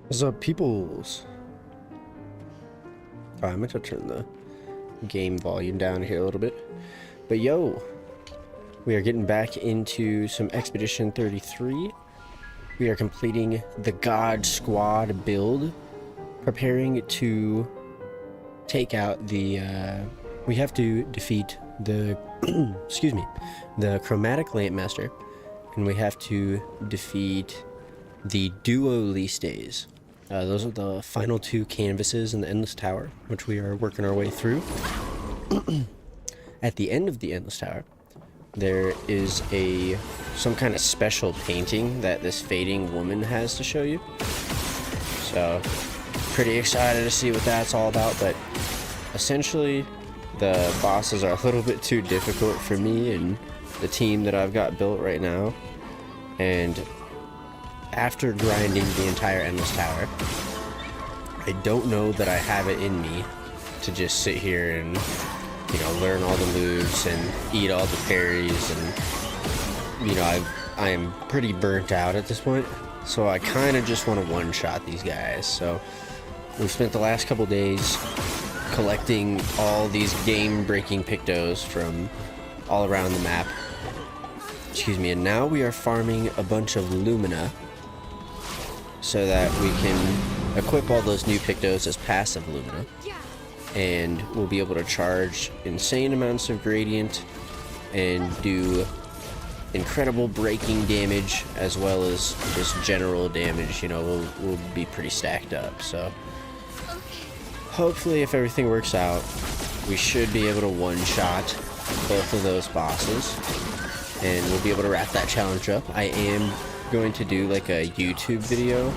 What's up, peoples? Alright, I'm gonna turn the game volume down here a little bit. But yo, we are getting back into some Expedition 33. We are completing the God Squad build, preparing to take out the, we have to defeat the, excuse me, the Chromatic Lampmaster, and we have to defeat the Duo Listes. Those are the final two canvases in the Endless Tower, which we are working our way through. At the end of the Endless Tower, there is some kind of special painting that this fading woman has to show you. So, pretty excited to see what that's all about, but essentially, the bosses are a little bit too difficult for me and the team that I've got built right now. And after grinding the entire Endless Tower, I don't know that I have it in me to just sit here and, you know, learn all the moves and eat all the parries, and, you know, I am pretty burnt out at this point, so I kind of just want to one-shot these guys. So we've spent the last couple days collecting all these game-breaking pictos from all around the map. Excuse me, and now we are farming a bunch of Lumina so that we can equip all those new pictos as passive Lumina, and we'll be able to charge insane amounts of gradient and do incredible breaking damage as well as just general damage. You know, we'll be pretty stacked up. So hopefully, if everything works out, we should be able to one-shot both of those bosses, and we'll be able to wrap that challenge up. I am going to do like a YouTube video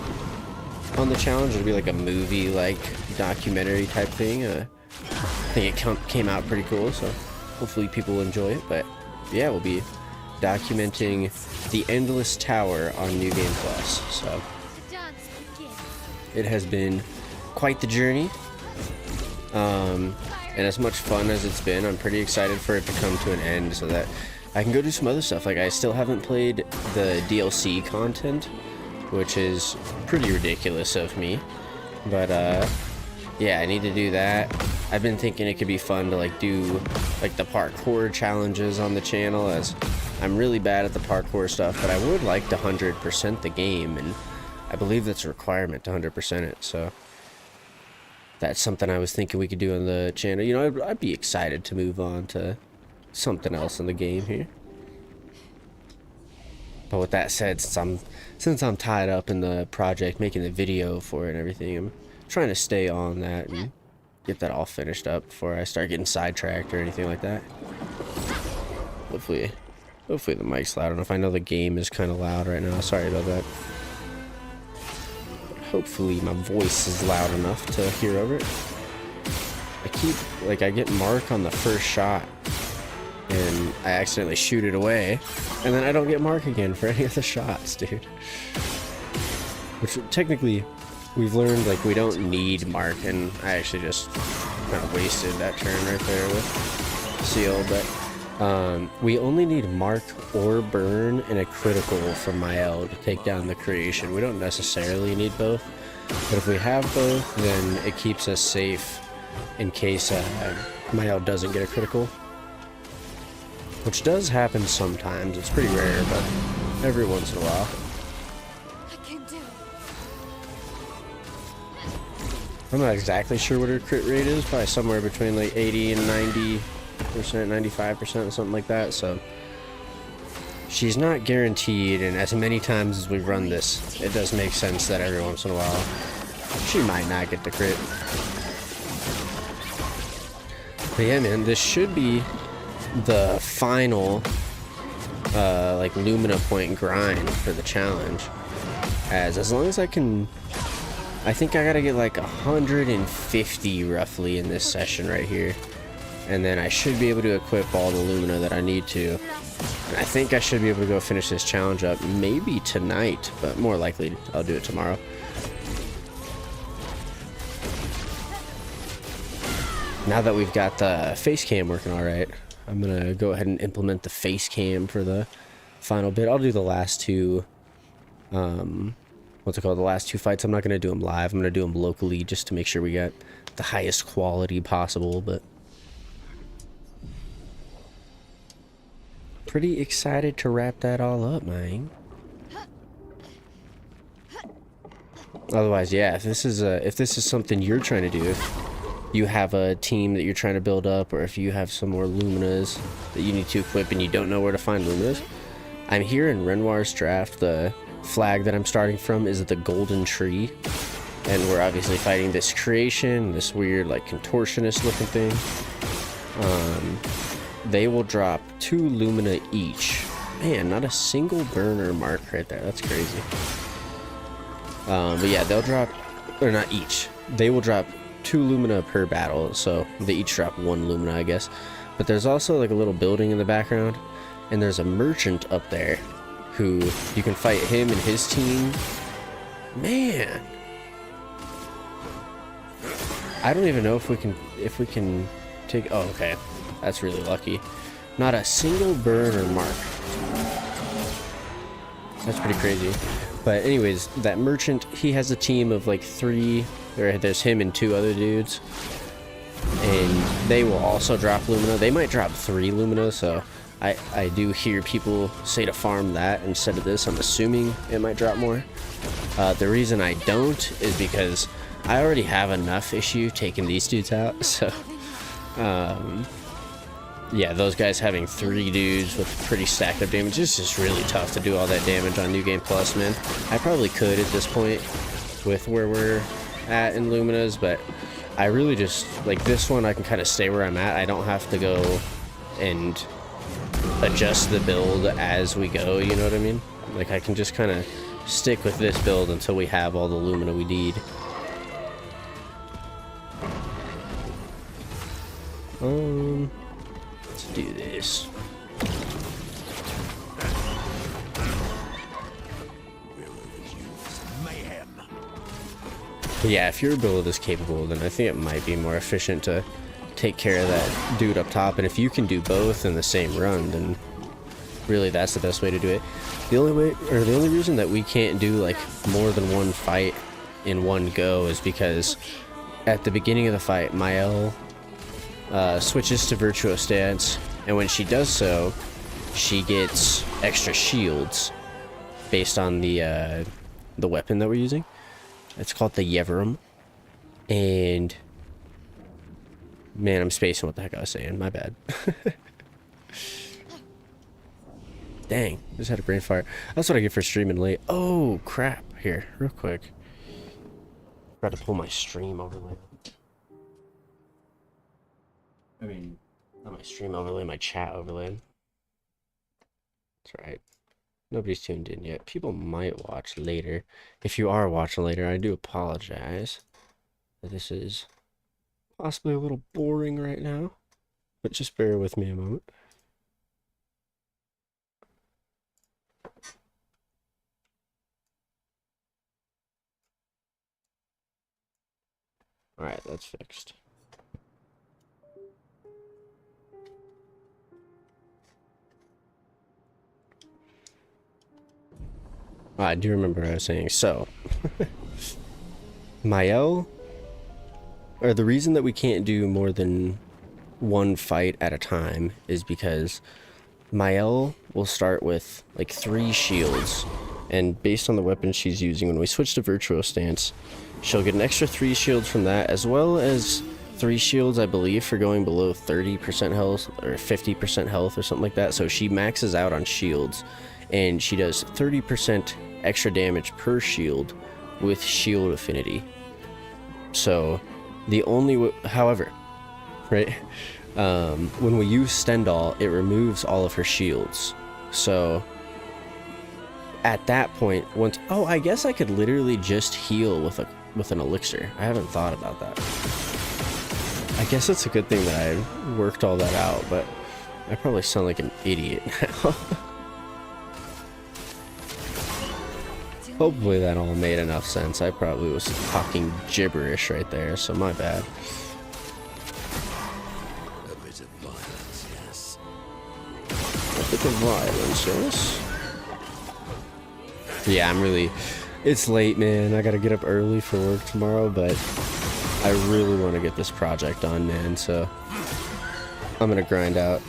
on the challenge. It'll be like a movie, like documentary type thing. I think it came out pretty cool, so hopefully people will enjoy it. But yeah, we'll be documenting the Endless Tower on New Game Plus. So it has been quite the journey, and as much fun as it's been, I'm pretty excited for it to come to an end so that I can go do some other stuff. Like, I still haven't played the DLC content, which is pretty ridiculous of me. But, yeah, I need to do that. I've been thinking it could be fun to, like, do, like, the parkour challenges on the channel, as I'm really bad at the parkour stuff, but I would like to 100% the game, and I believe that's a requirement to 100% it, so that's something I was thinking we could do on the channel. You know, I'd be excited to move on to something else in the game here. But with that said, since I'm tied up in the project, making the video for it and everything, I'm trying to stay on that and get that all finished up before I start getting sidetracked or anything like that. Hopefully the mic's loud enough. I know the game is kind of loud right now. Sorry about that. Hopefully my voice is loud enough to hear over it. I get mark on the first shot, and I accidentally shoot it away, and then I don't get mark again for any of the shots, dude. Which, technically, we've learned, like, we don't need mark, and I actually just kind of wasted that turn right there with seal, but we only need mark or burn and a critical from Mael to take down the creation. We don't necessarily need both, but if we have both, then it keeps us safe in case Mael doesn't get a critical. Which does happen sometimes. It's pretty rare, but every once in a while. I'm not exactly sure what her crit rate is, probably somewhere between like 80 and 90%, 95%, something like that, so she's not guaranteed, and as many times as we've run this, it does make sense that every once in a while she might not get the crit. But yeah, man, this should be the final like Lumina point grind for the challenge, as long as I can, I think I gotta get like 150 roughly in this session right here, and then I should be able to equip all the Lumina that I need to, and I think I should be able to go finish this challenge up maybe tonight, but more likely I'll do it tomorrow. Now that we've got the face cam working alright, I'm gonna go ahead and implement the face cam for the final bit. I'll do the last two what's it called, the last 2 fights. I'm not going to do them live. I'm going to do them locally just to make sure we get the highest quality possible, but pretty excited to wrap that all up, man. Otherwise, yeah, if this is something you're trying to do, if you have a team that you're trying to build up, or if you have some more Luminas that you need to equip and you don't know where to find Luminas, I'm here in Renoir's draft. The flag that I'm starting from is the Golden Tree, and we're obviously fighting this creation, this weird like contortionist looking thing. They will drop 2 Lumina each. Man, not a single burner mark right there. That's crazy. But yeah, they'll drop, or not each. They will drop 2 Lumina per battle, so they each drop 1 Lumina, I guess. But there's also like a little building in the background, and there's a merchant up there who you can fight him and his team. Man, I don't even know if we can take. Oh, okay, that's really lucky. Not a single burner mark. That's pretty crazy. But anyways, that merchant, he has a team of like 3. There's him and 2 other dudes, and they will also drop Lumina. They might drop 3 Lumina, so I do hear people say to farm that instead of this. I'm assuming it might drop more. The reason I don't is because I already have enough issue taking these dudes out, so yeah, those guys having 3 dudes with pretty stacked up damage is just really tough to do all that damage on New Game Plus, man. I probably could at this point with where we're at in Luminas, but I really just, like this one, I can kind of stay where I'm at. I don't have to go and adjust the build as we go, you know what I mean? Like I can just kind of stick with this build until we have all the Lumina we need. Let's do this. But yeah, if your build is capable, then I think it might be more efficient to take care of that dude up top. And if you can do both in the same run, then really that's the best way to do it. The only way, or the only reason that we can't do like more than 1 fight in one go is because at the beginning of the fight, Mael switches to Virtuo stance, and when she does so, she gets extra shields based on the weapon that we're using. It's called the Yevrum, and man, I'm spacing what the heck I was saying. My bad. Dang, just had a brain fart. That's what I get for streaming late. Oh crap! Here, real quick. Got to pull my stream overlay. I mean, not my stream overlay, my chat overlay. That's right. Nobody's tuned in yet. People might watch later. If you are watching later, I do apologize that this is possibly a little boring right now, but just bear with me a moment. Alright, that's fixed. I do remember what I was saying. So, Mael, or the reason that we can't do more than 1 fight at a time is because Mael will start with like 3 shields, and based on the weapon she's using, when we switch to Virtuo stance, she'll get an extra 3 shields from that, as well as 3 shields, I believe, for going below 30% health or 50% health or something like that. So she maxes out on shields, and she does 30% extra damage per shield with shield affinity. So the only however, right, when we use Stendhal, it removes all of her shields. So at that point, once, oh, I guess I could literally just heal with an elixir. I haven't thought about that. I guess it's a good thing that I worked all that out, but I probably sound like an idiot now. Hopefully that all made enough sense. I probably was talking gibberish right there, so my bad. A bit of violence, yes. A bit of violence, yes. Yeah, It's late, man. I gotta get up early for work tomorrow, but I really want to get this project done, man. So I'm gonna grind out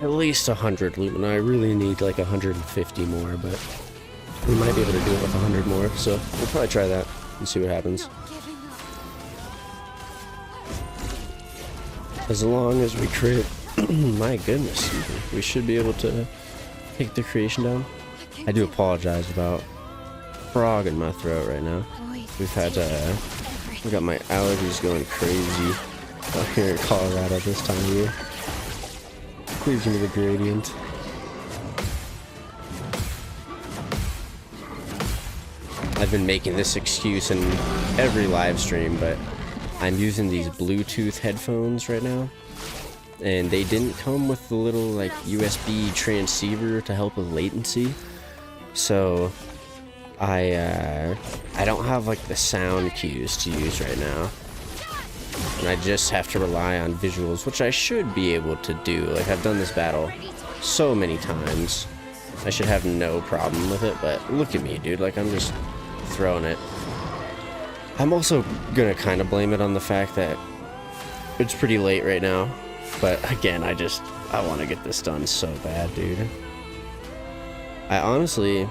at least 100 Lumina. I really need like 150 more, but we might be able to do it with 100 more. So we'll probably try that and see what happens. As long as we create, my goodness, we should be able to take the creation down. I do apologize about frog in my throat right now. We've had, we got my allergies going crazy out here in Colorado this time of year. Please give me the gradient. I've been making this excuse in every live stream, but I'm using these Bluetooth headphones right now, and they didn't come with the little like USB transceiver to help with latency, so I don't have like the sound cues to use right now, and I just have to rely on visuals, which I should be able to do. Like, I've done this battle so many times, I should have no problem with it, but look at me, dude, like I'm just throwing it. I'm also gonna kind of blame it on the fact that it's pretty late right now, but again, I want to get this done so bad, dude. I honestly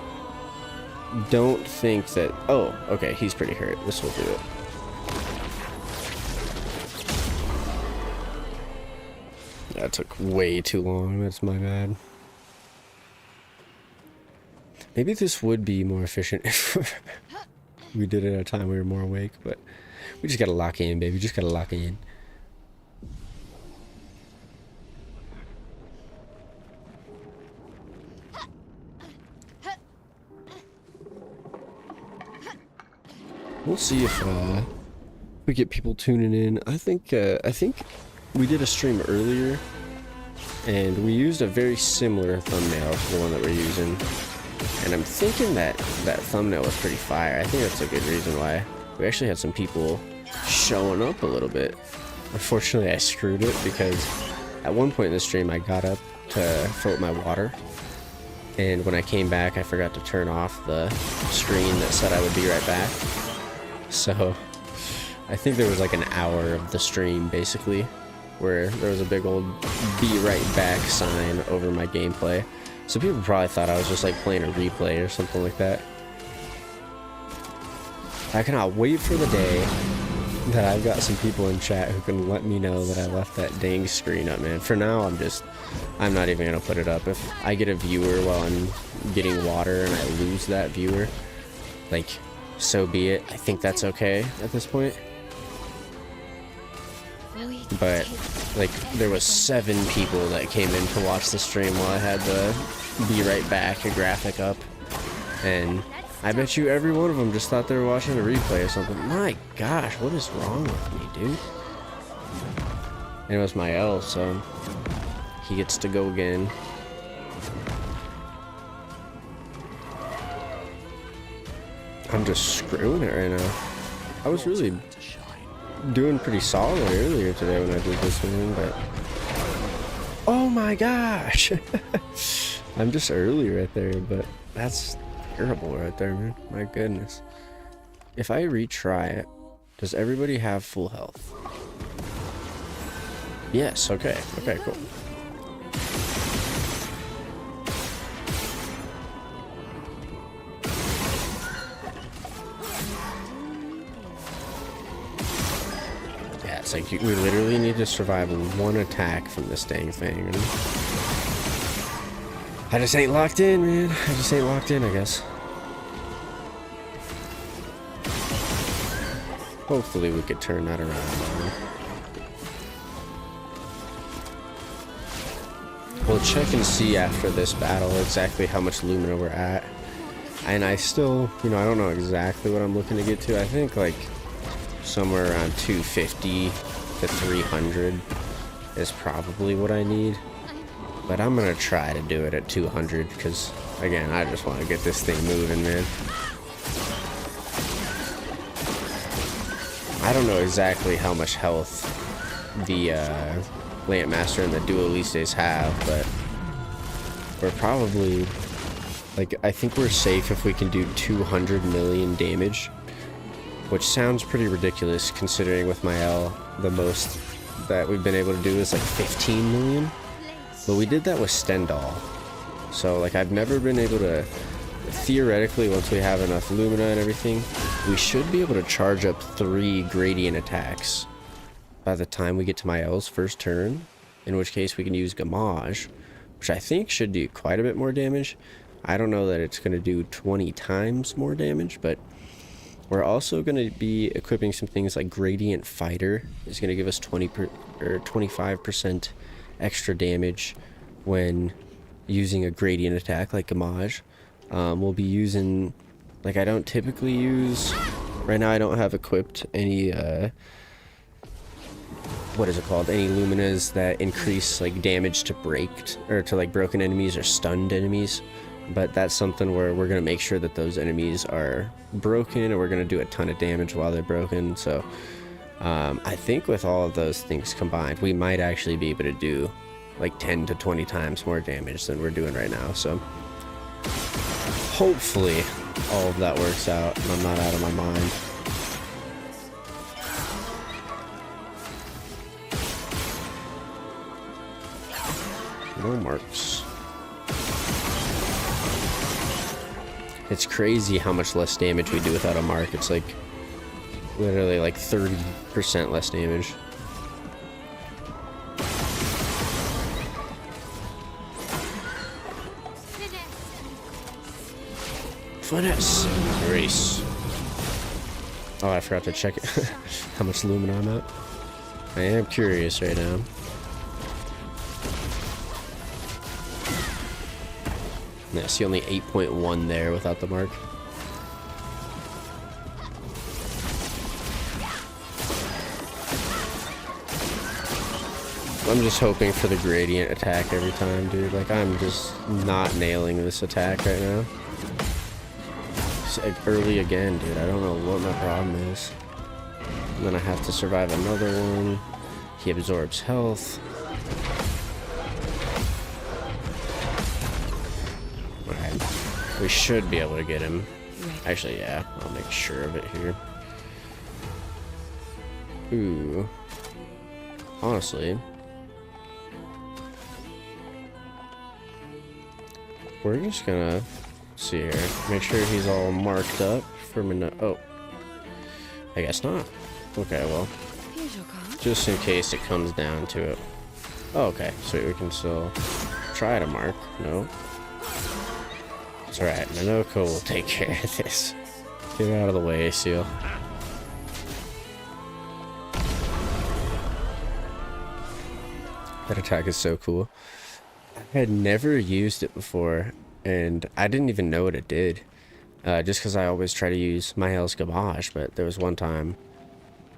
don't think that... Oh, okay, he's pretty hurt. This will do it. That took way too long. That's my bad. Maybe this would be more efficient if we did it at a time we were more awake, but we just gotta lock in, baby. Just gotta lock in. We'll see if we get people tuning in. I think we did a stream earlier, and we used a very similar thumbnail to the one that we're using. And I'm thinking that that thumbnail was pretty fire. I think that's a good reason why we actually had some people showing up a little bit. Unfortunately, I screwed it because at one point in the stream, I got up to fill up my water. And when I came back, I forgot to turn off the screen that said I would be right back. So I think there was like an hour of the stream, basically, where there was a big old "be right back" sign over my gameplay. So people probably thought I was just like playing a replay or something like that. I cannot wait for the day that I've got some people in chat who can let me know that I left that dang screen up, man. For now, I'm not even gonna put it up. If I get a viewer while I'm getting water and I lose that viewer, like, so be it. I think that's okay at this point. But like, there was 7 people that came in to watch the stream while I had the "be right back" graphic up, and I bet you every one of them just thought they were watching a replay or something. My gosh, what is wrong with me, dude? And it was my L, so he gets to go again. I'm just screwing it right now. I was really doing pretty solid earlier today when I did this one, but oh my gosh. I'm just early right there, but that's terrible right there, man. My goodness. If I retry it, does everybody have full health? Yes, okay. Okay, cool. It's like we literally need to survive one attack from this dang thing. And I just ain't locked in, man. I just ain't locked in, I guess. Hopefully we could turn that around, man. We'll check and see after this battle exactly how much Lumina we're at. And I still, I don't know exactly what I'm looking to get to. I think like somewhere around 250 to 300 is probably what I need, but I'm gonna try to do it at 200 because, again, I just want to get this thing moving, man. I don't know exactly how much health the Lampmaster and the Dualistes have, but we're probably Like, I think we're safe if we can do 200 million damage, which sounds pretty ridiculous considering with my L, the most that we've been able to do is like 15 million. But we did that with Stendhal. So, like, I've never been able to... Theoretically, once we have enough Lumina and everything, we should be able to charge up 3 gradient attacks by the time we get to my L's first turn, in which case we can use Gamage, which I think should do quite a bit more damage. I don't know that it's going to do 20 times more damage, but we're also going to be equipping some things like Gradient Fighter. Is going to give us 25% extra damage when using a gradient attack like Gamage. We'll be using, like, I don't typically use, right now I don't have equipped any, what is it called, any Luminas that increase, like, damage to like, broken enemies or stunned enemies. But that's something where we're going to make sure that those enemies are broken, and we're going to do a ton of damage while they're broken. So, I think with all of those things combined, we might actually be able to do, like, 10 to 20 times more damage than we're doing right now, so... Hopefully, all of that works out, and I'm not out of my mind. No marks. It's crazy how much less damage we do without a mark. It's like, literally like 30% less damage. Finesse. Race. Oh, I forgot to check it. How much Lumina I'm at. I am curious right now. Yeah, see only 8.1 there without the mark. I'm just hoping for the gradient attack every time, dude. Like, I'm just not nailing this attack right now. Early again, dude. I don't know what my problem is. And then I have to survive another one. He absorbs health. Alright. We should be able to get him. Actually, yeah. I'll make sure of it here. Ooh. Honestly. We're just gonna... see here. Make sure he's all marked up for a minute. Oh. I guess not. Okay, well. Just in case it comes down to it. Oh, okay. Sweet, we can still try to mark. No. It's alright. Minoko will take care of this. Get out of the way, Seal. That attack is so cool. I had never used it before. And I didn't even know what it did, just because I always try to use my Hell's Gamage, but there was one time,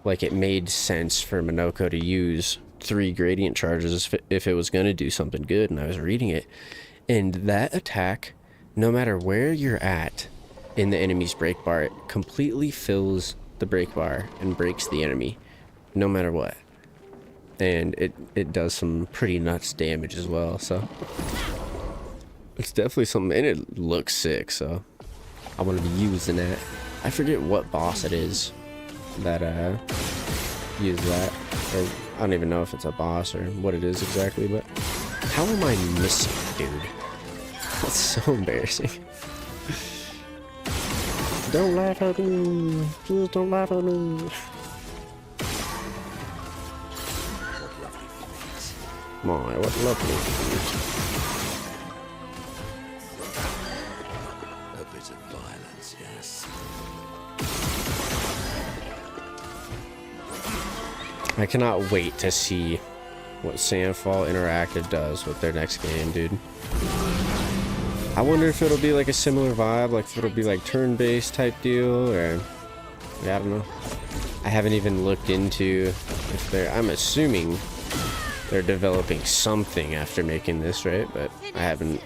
like, it made sense for Minoko to use 3 gradient charges if it was going to do something good, and I was reading it. And that attack, no matter where you're at in the enemy's break bar, it completely fills the break bar and breaks the enemy, no matter what. And it does some pretty nuts damage as well, so... It's definitely something, and it looks sick, so I want to be using that. I forget what boss it is that use that. Or I don't even know if it's a boss or what it is exactly, but how am I missing, dude? That's so embarrassing. Don't laugh at me. Please don't laugh at me. My, what lovely feet. Of violence, yes. I cannot wait to see what Sandfall Interactive does with their next game, dude. I wonder if it'll be like a similar vibe, like if it'll be like turn-based type deal, or yeah, I don't know. I haven't even looked into if they're. I'm assuming they're developing something after making this, right? But I haven't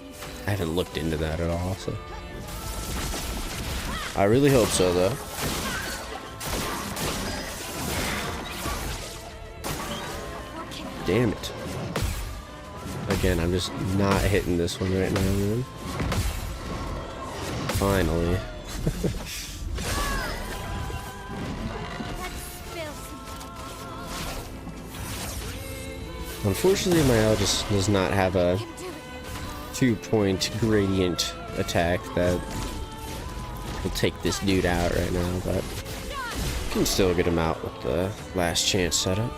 looked into that at all, so. I really hope so, though. Damn it. Again, I'm just not hitting this one right now, man. Finally. Unfortunately, my L just does not have a 2-point gradient attack that will take this dude out right now, but can still get him out with the last chance setup.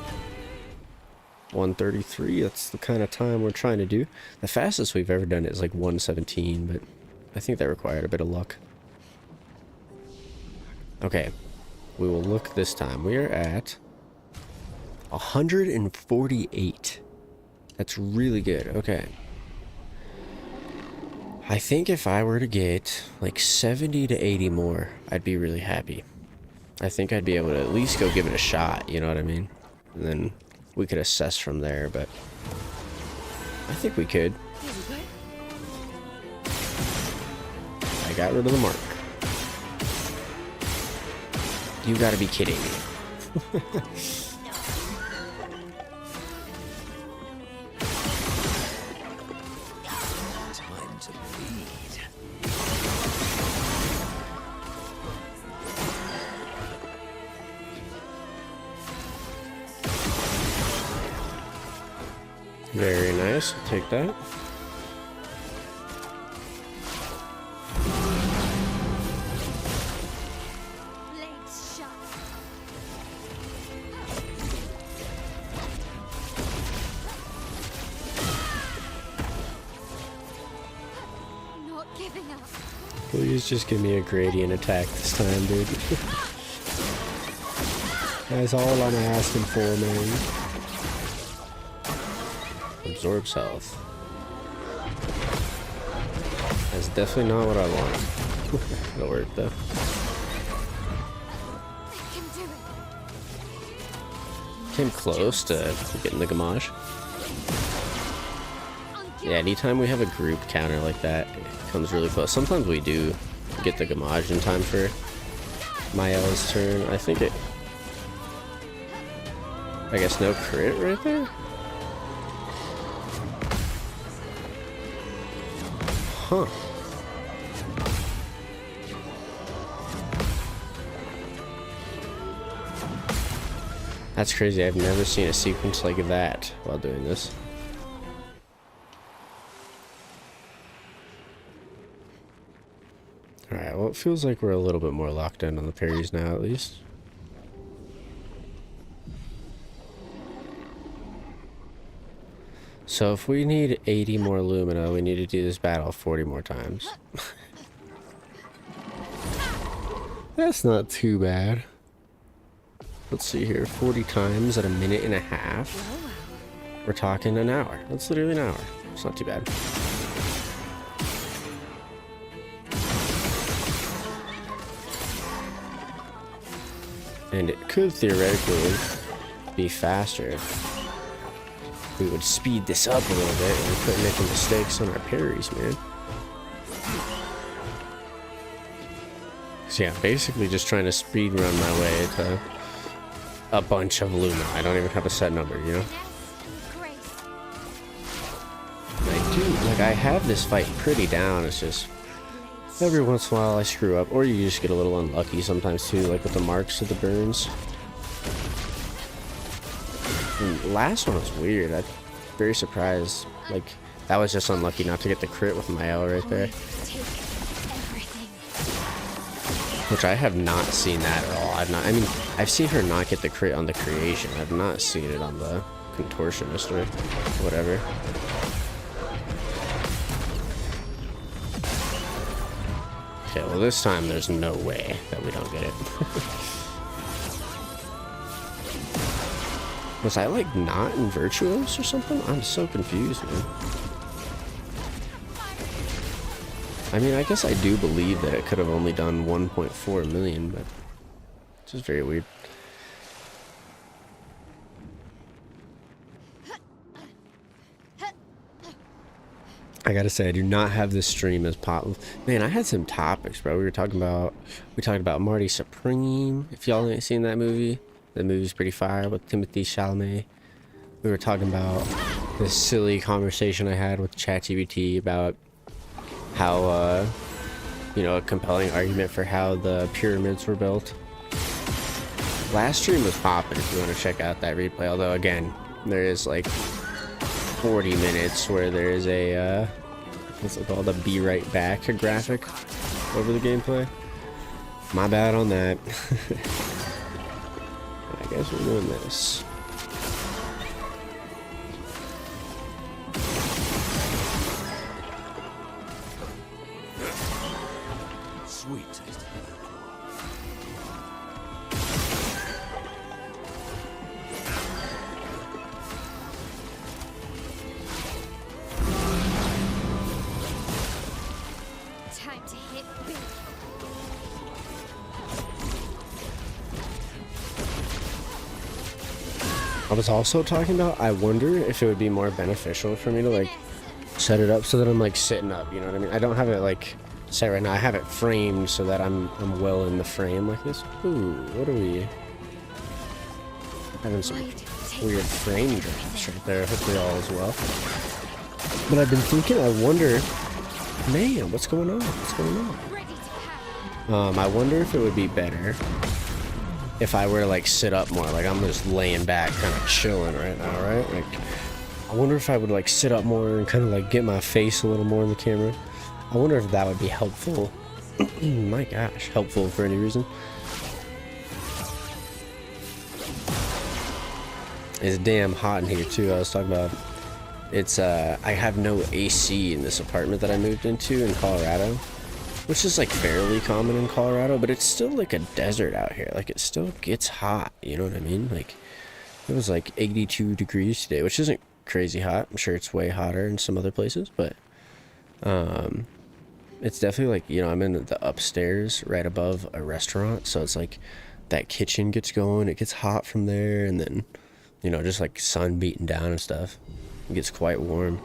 133, that's the kind of time we're trying to do. The fastest we've ever done it is like 117, but I think that required a bit of luck. Okay, we will look this time. We are at 148. That's really good. Okay. I think if I were to get like 70 to 80 more, I'd be really happy. I think I'd be able to at least go give it a shot, you know what I mean? And then we could assess from there, but I think we could. I got rid of the mark. You gotta be kidding me. Time to bleed. Very nice. I'll take that. Blades shut. Not giving up. Please just give me a gradient attack this time, dude. That's all I'm asking for, man. Absorbs health. That's definitely not what I want. It'll work though. I can do it. Came close to getting the Gamage. Yeah, anytime we have a group counter like that, it comes really close. Sometimes we do get the Gamage in time for Mael's turn. I think it... I guess no crit right there? Huh. That's crazy. I've never seen a sequence like that while doing this. Alright, well, it feels like we're a little bit more locked in on the parries now, at least. So if we need 80 more Lumina, we need to do this battle 40 more times. That's not too bad. Let's see here, 40 times at a minute and a half. We're talking an hour. That's literally an hour. It's not too bad. And it could theoretically be faster if we would speed this up a little bit and we quit making mistakes on our parries, man. So yeah, basically just trying to speed run my way to a bunch of Luma. I don't even have a set number, you know? I do, like, I have this fight pretty down. It's just every once in a while I screw up, or you just get a little unlucky sometimes too, like with the marks of the burns. And the last one was weird. I'm very surprised. Like, that was just unlucky not to get the crit with my L right there. Which I have not seen that at all. I mean, I've seen her not get the crit on the creation. I've not seen it on the contortionist or whatever. Okay, well this time there's no way that we don't get it. Was I like not in Virtuos or something? I'm so confused, man. I mean, I guess I do believe that it could have only done 1.4 million, but it's just very weird. I gotta say, I do not have this stream as pop. Man, I had some topics, bro. We talked about Marty Supreme. If y'all ain't seen that movie, the movie's pretty fire with Timothy Chalamet. We were talking about this silly conversation I had with ChatGPT about how you know, a compelling argument for how the pyramids were built. Last stream was popping if you want to check out that replay, although again, there is like 40 minutes where there is a, what's it called, a be right back graphic over the gameplay. My bad on that. I guess we're doing this. Sweet taste. Time to hit big. I was also talking about, I wonder if it would be more beneficial for me to like set it up so that I'm like sitting up, you know what I mean? I don't have it like set right now. I have it framed so that I'm well in the frame like this. Ooh, what are we having? Some weird frame drops right there. Hopefully all is well. But I've been thinking, I wonder, man, what's going on? What's going on? Ready to power. I wonder if it would be better if I were to like sit up more. Like I'm just laying back, kind of chilling right now, right? Like I wonder if I would like sit up more and kind of like get my face a little more in the camera. I wonder if that would be helpful. My gosh, helpful for any reason. It's damn hot in here too. I was talking about it's I have no AC in this apartment that I moved into in Colorado, which is like fairly common in Colorado, but it's still like a desert out here. Like it still gets hot, you know what I mean? Like it was like 82 degrees today, which isn't crazy hot. I'm sure it's way hotter in some other places, but it's definitely like, you know, I'm in the upstairs right above a restaurant, so it's like that kitchen gets going, it gets hot from there, and then, you know, just like sun beating down and stuff. It gets quite warm.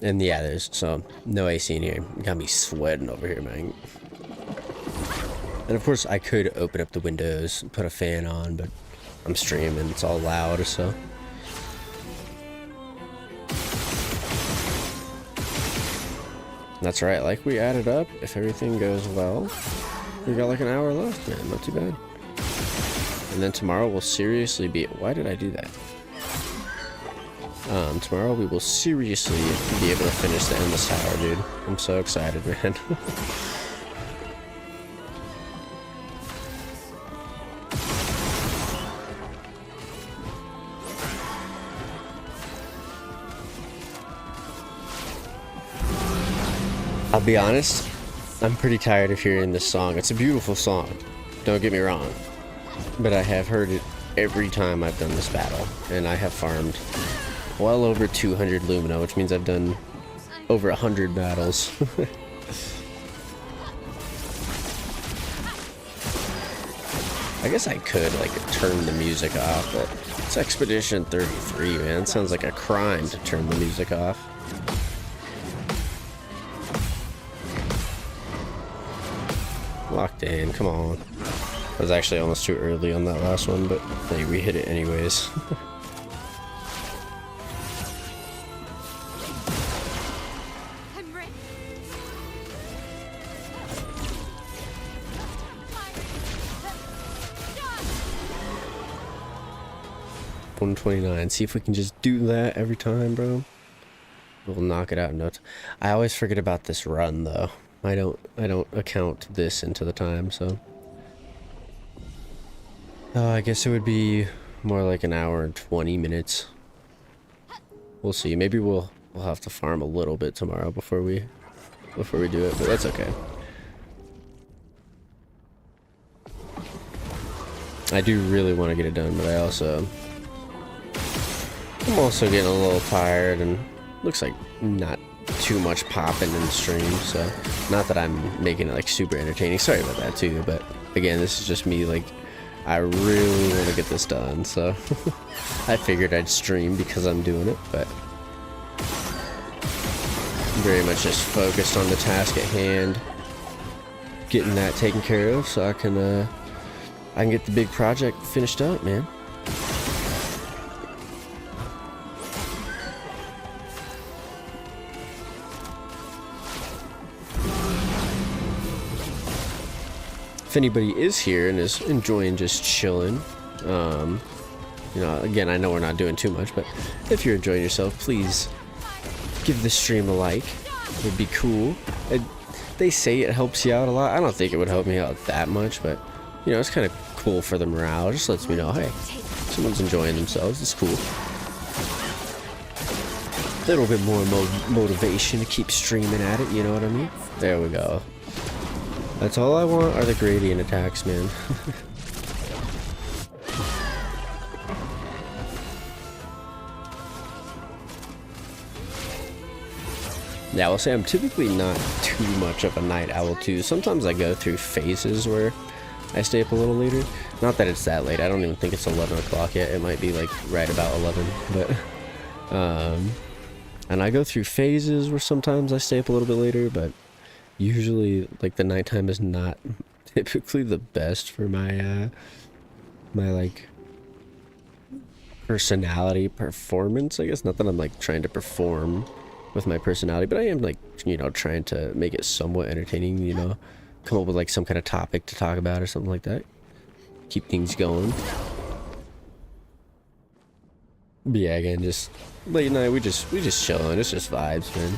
And yeah, there's so no AC in here. Got me sweating over here, man. And of course I could open up the windows, put a fan on, but I'm streaming, it's all loud, so. That's right, like we added up, if everything goes well, we got like an hour left, man, not too bad. And then tomorrow we'll seriously be, why did I do that? Tomorrow we will seriously be able to finish the Endless Tower, dude. I'm so excited, man. I'll be honest, I'm pretty tired of hearing this song. It's a beautiful song, don't get me wrong, but I have heard it every time I've done this battle, and I have farmed well over 200 Lumina, which means I've done over 100 battles. I guess I could like turn the music off, but it's Expedition 33, man. It sounds like a crime to turn the music off. Locked in, come on. I was actually almost too early on that last one, but hey, we hit it anyways. I'm ready. 129. See if we can just do that every time, bro. We'll knock it out in no time. I always forget about this run though. I don't account this into the time, so I guess it would be more like an hour and 20 minutes. We'll see. Maybe we'll have to farm a little bit tomorrow before we do it, but that's okay. I do really want to get it done, but I'm also getting a little tired, and looks like not too much popping in the stream, so not that I'm making it like super entertaining. Sorry about that too, but again, this is just me, like, I really want to get this done, so I figured I'd stream because I'm doing it, but very much just focused on the task at hand, getting that taken care of so I can get the big project finished up, man. if anybody is here and is enjoying just chilling, you know, again, I know we're not doing too much, but if you're enjoying yourself, please give the stream a like. It would be cool. They say it helps you out a lot. I don't think it would help me out that much, but you know, it's kind of cool for the morale. It just lets me know, hey, someone's enjoying themselves. It's cool. A little bit more motivation to keep streaming at it, you know what I mean? There we go. That's all I want are the gradient attacks, man. Yeah, I will say I'm typically not too much of a night owl too. Sometimes I go through phases where I stay up a little later. Not that it's that late. I don't even think it's 11 o'clock yet. It might be like right about 11. But, and I go through phases where sometimes I stay up a little bit later, but usually like the nighttime is not typically the best for my, my like personality performance, I guess. Not that I'm like trying to perform with my personality, but I am like, you know, trying to make it somewhat entertaining, you know, come up with like some kind of topic to talk about or something like that, keep things going. But yeah, again, just late night, we just chilling. It's just vibes, man.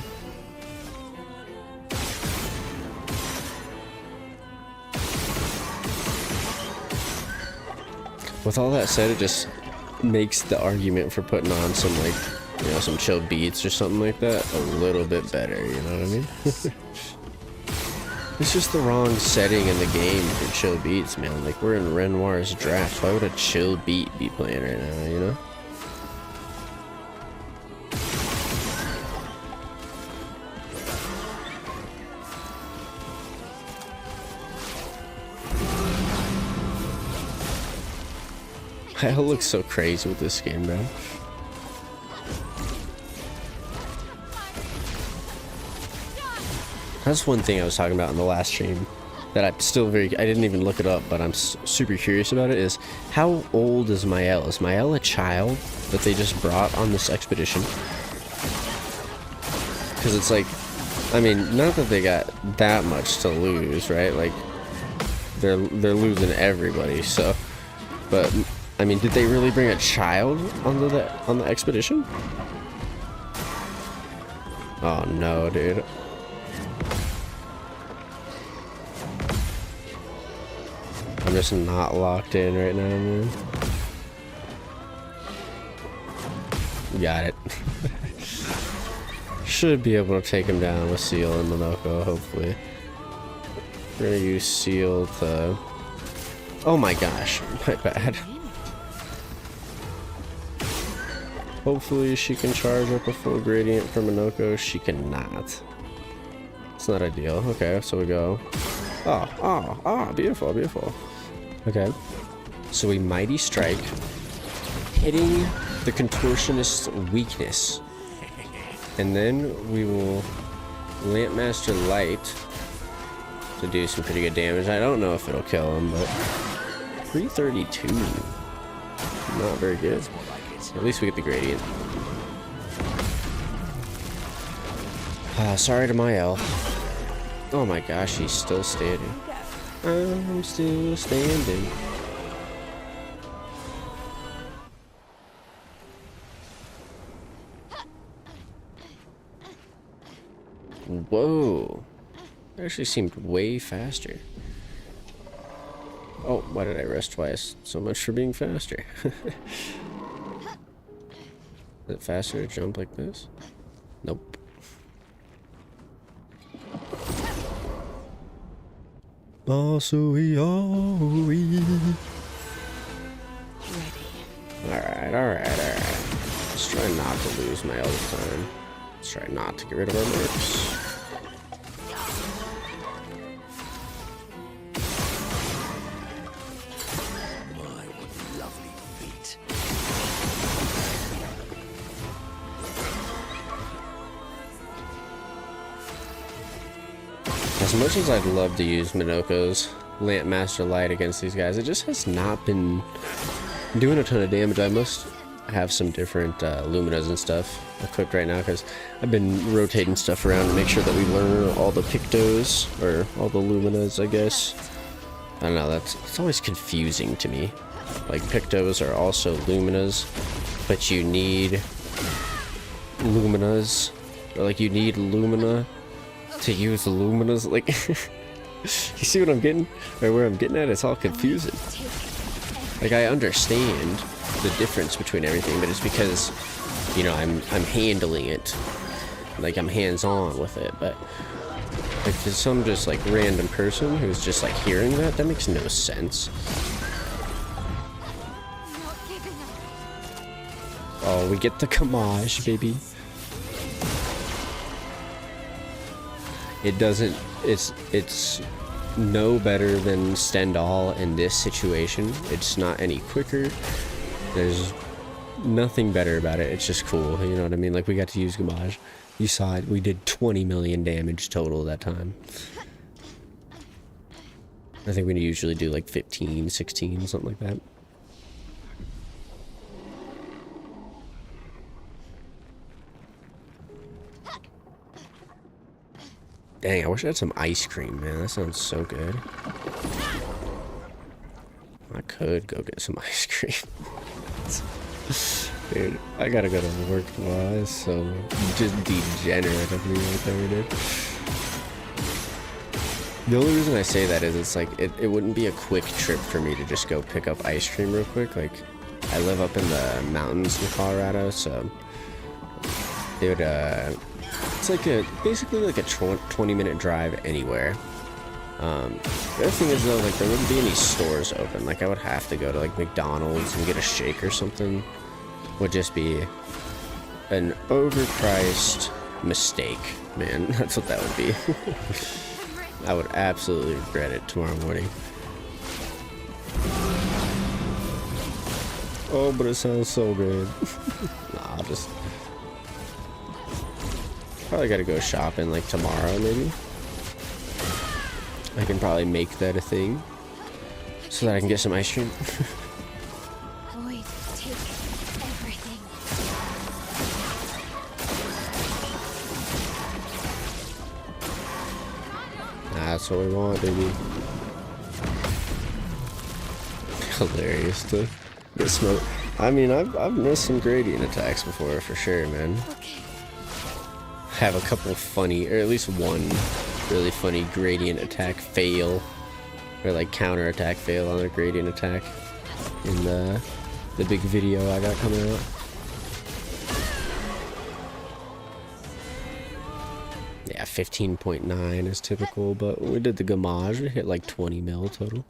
With all that said, it just makes the argument for putting on some like, you know, some chill beats or something like that a little bit better, you know what I mean? It's just the wrong setting in the game for chill beats, man. Like, we're in Renoir's draft. Why would a chill beat be playing right now, you know? It looks so crazy with this skin, bro. That's one thing I was talking about in the last stream that I'm still I didn't even look it up, but I'm super curious about it, is how old is Mael? Is Mael a child that they just brought on this expedition? Because it's like, I mean, not that they got that much to lose, right? Like, they're losing everybody, so, but, I mean, did they really bring a child on the expedition? Oh no, dude. I'm just not locked in right now, man. Got it. Should be able to take him down with Seal and Monoko, hopefully. We're gonna use Seal to... Oh my gosh, my bad. Hopefully she can charge up a full gradient for Monoko. She cannot. It's not ideal. Okay, so we go... Oh, beautiful, beautiful. Okay, so we Mighty Strike, hitting the Contortionist's weakness, and then we will Lampmaster Light to do some pretty good damage. I don't know if it'll kill him, but 332, not very good. At least we get the gradient. Sorry to Mael. Oh my gosh, he's still standing. I'm still standing. Whoa. That actually seemed way faster. Oh, why did I rest twice? So much for being faster. Is it faster to jump like this? Nope. Alright. Let's try not to lose my other time. Let's try not to get rid of our mercs. My, what lovely feet. As much as I'd love to use Minoko's Lampmaster Light against these guys, it just has not been doing a ton of damage. I must have some different Luminas and stuff equipped right now, because I've been rotating stuff around to make sure that we learn all the Pictos, or all the Luminas, I guess. I don't know, it's always confusing to me. Like, Pictos are also Luminas, but you need Luminas, or like you need Lumina to use Luminas. Like, you see what I'm getting, or where I'm getting at? It's all confusing. Like, I understand the difference between everything, but it's because, you know, I'm handling it, like I'm hands-on with it. But like, for some just like random person who's just like hearing that makes no sense. Not giving up. Oh, we get the Kamaj, baby. It doesn't, it's no better than Stendhal in this situation. It's not any quicker. There's nothing better about it. It's just cool, you know what I mean? Like, we got to use Gamage. You saw it. We did 20 million damage total that time. I think we usually do like 15, 16, something like that. Dang, I wish I had some ice cream, man. That sounds so good. I could go get some ice cream. Dude, I gotta go to work tomorrow. It's so just degenerate of me right there, dude. The only reason I say that is it's like, it wouldn't be a quick trip for me to just go pick up ice cream real quick. Like, I live up in the mountains in Colorado, so it would, it's like basically like a 20-minute drive anywhere. The other thing is though, like, there wouldn't be any stores open. Like, I would have to go to like McDonald's and get a shake or something. Would just be an overpriced mistake, man. That's what that would be. I would absolutely regret it tomorrow morning. Oh, but it sounds so good. Nah, I'll just probably gotta go shopping like tomorrow, maybe. I can probably make that a thing so that I can get some ice cream. Void, take everything. That's what we want, baby. Hilarious to get smoked. I mean, I've missed some gradient attacks before, for sure, man. Okay. Have a couple funny, or at least one really funny gradient attack fail, or like counter attack fail on a gradient attack in the big video I got coming out. Yeah, 15.9 is typical, but when we did the Gamage, we hit like 20 mil total.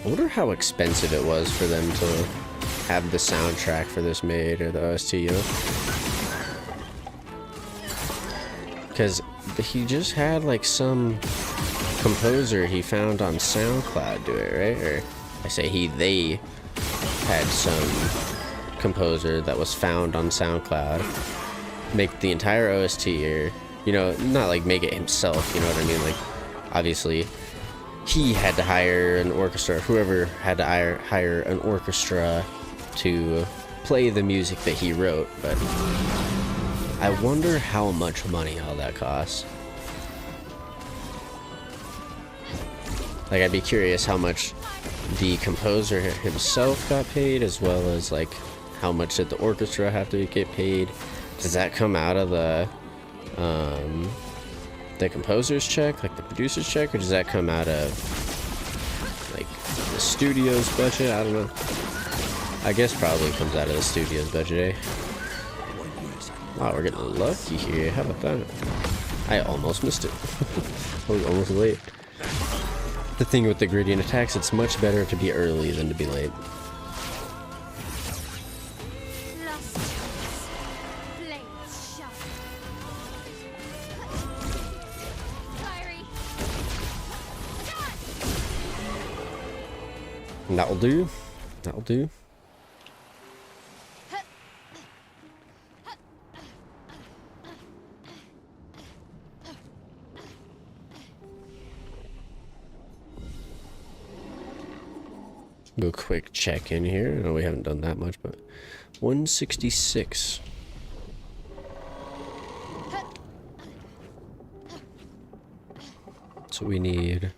I wonder how expensive it was for them to have the soundtrack for this made, or the OST, because he just had like some composer he found on SoundCloud do it, right? Or I say they had some composer that was found on SoundCloud make the entire OST, or, you know, not like make it himself, you know what I mean? Like, obviously he had to hire an orchestra, whoever had to hire an orchestra to play the music that he wrote, but I wonder how much money all that costs. Like, I'd be curious how much the composer himself got paid, as well as like how much did the orchestra have to get paid. Does that come out of the composer's check, like the producer's check, or does that come out of like the studio's budget? I don't know. I guess probably comes out of the studio's budget, eh? Wow, we're getting lucky here. How about that? I almost missed it. I was almost late. The thing with the gradient attacks, it's much better to be early than to be late. Last chance. Blades sharp. Fiery. That'll do. That'll do. Do a quick check in here. I know we haven't done that much, but 166. So we need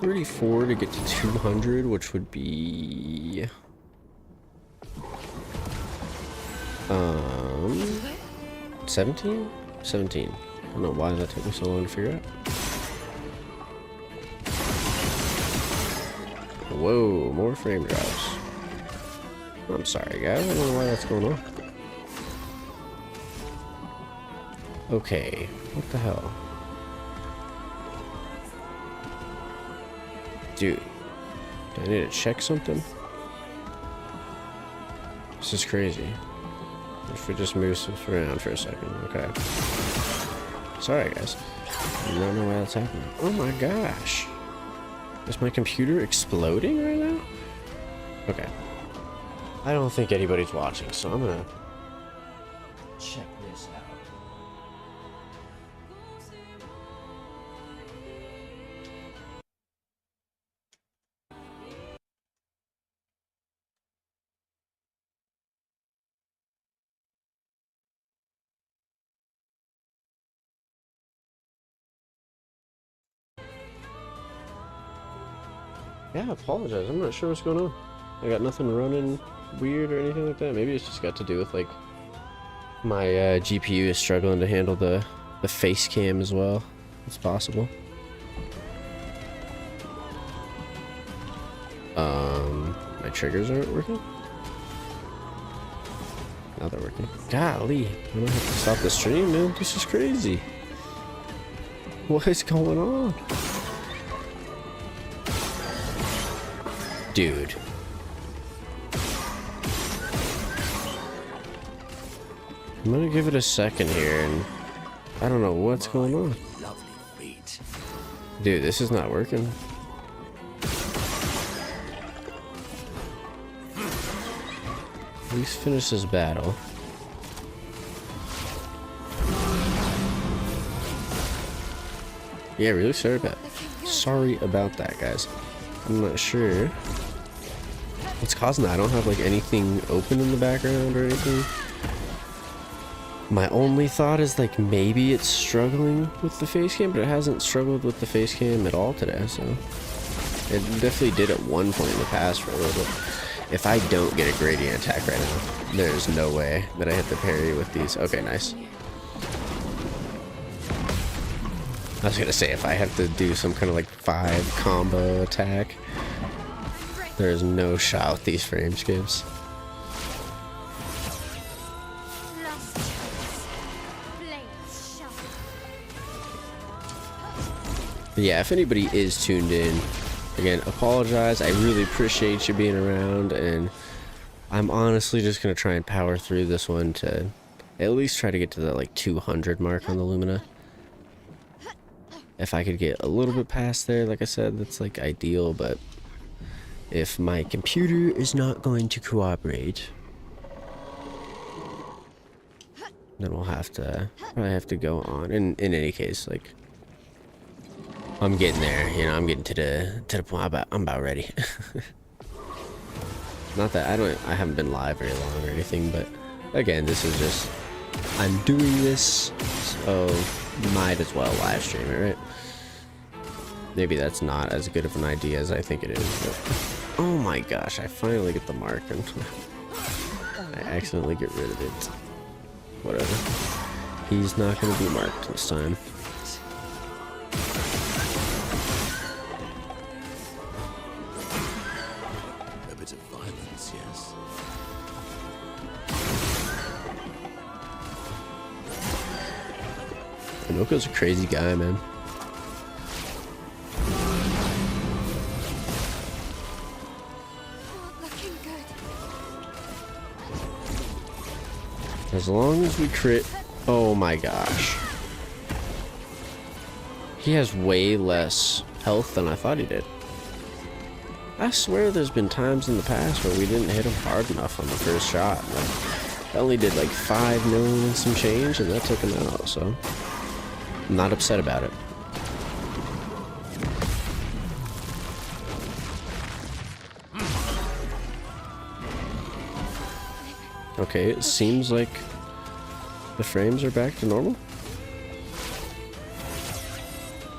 34 to get to 200, which would be 17? 17. I don't know why that took me so long to figure out. Whoa, more frame drops. I'm sorry, guys. I don't know why that's going on. Okay, what the hell? Dude, do I need to check something? This is crazy. If we just move stuff around for a second, okay. Sorry, guys. I don't know why that's happening. Oh my gosh. Is my computer exploding right now? Okay. I don't think anybody's watching, so I'm gonna check this out. Yeah, I apologize. I'm not sure what's going on. I got nothing running weird or anything like that. Maybe it's just got to do with like my GPU is struggling to handle the face cam as well. It's possible. My triggers aren't working. Now they're working. Golly, I might have to stop the stream, man. This is crazy. What is going on? Dude. I'm gonna give it a second here, and I don't know what's going on. Lovely feet. Dude, this is not working. At least finish this battle. Yeah, really sorry about that, guys. I'm not sure what's causing that. I don't have like anything open in the background or anything. My only thought is like maybe it's struggling with the face cam, but it hasn't struggled with the face cam at all today, so it definitely did at one point in the past for a little bit. If I don't get a gradient attack right now, there's no way that I hit the parry with these. Okay, nice. I was gonna say, if I have to do some kind of like 5 combo attack, there's no shot with these frame skips. Lost choice. Blades sharp. But yeah, if anybody is tuned in, again, apologize. I really appreciate you being around, and I'm honestly just gonna try and power through this one to at least try to get to the like 200 mark on the Lumina. If I could get a little bit past there, like I said, that's like ideal, but if my computer is not going to cooperate, then we'll probably have to go on. And in any case, like, I'm getting there, you know, I'm getting to the point. I'm about ready. Not that I haven't been live very long or anything, but again, this is just, I'm doing this, so might as well live stream it, right? Maybe that's not as good of an idea as I think it is, but oh my gosh, I finally get the mark and I accidentally get rid of it. Whatever. He's not going to be marked this time. A bit of violence, yes. Pinoko's a crazy guy, man. Looking good. As long as we crit... Oh my gosh. He has way less health than I thought he did. I swear there's been times in the past where we didn't hit him hard enough on the first shot. Like, I only did like 5 million and some change, and that took him out, so I'm not upset about it. Okay, it seems like the frames are back to normal.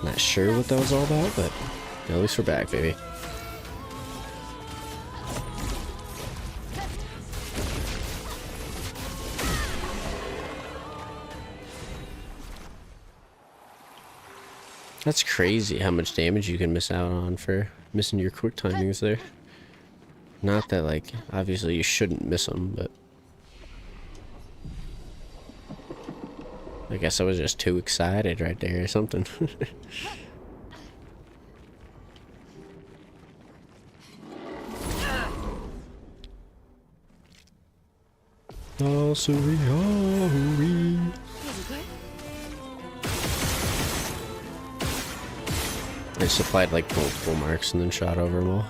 Not sure what that was all about, but at least we're back, baby. That's crazy how much damage you can miss out on for missing your quick timings there. Not that, like, obviously you shouldn't miss them, but I guess I was just too excited right there or something. Oh, sorry, oh, I supplied like multiple marks and then shot over them all.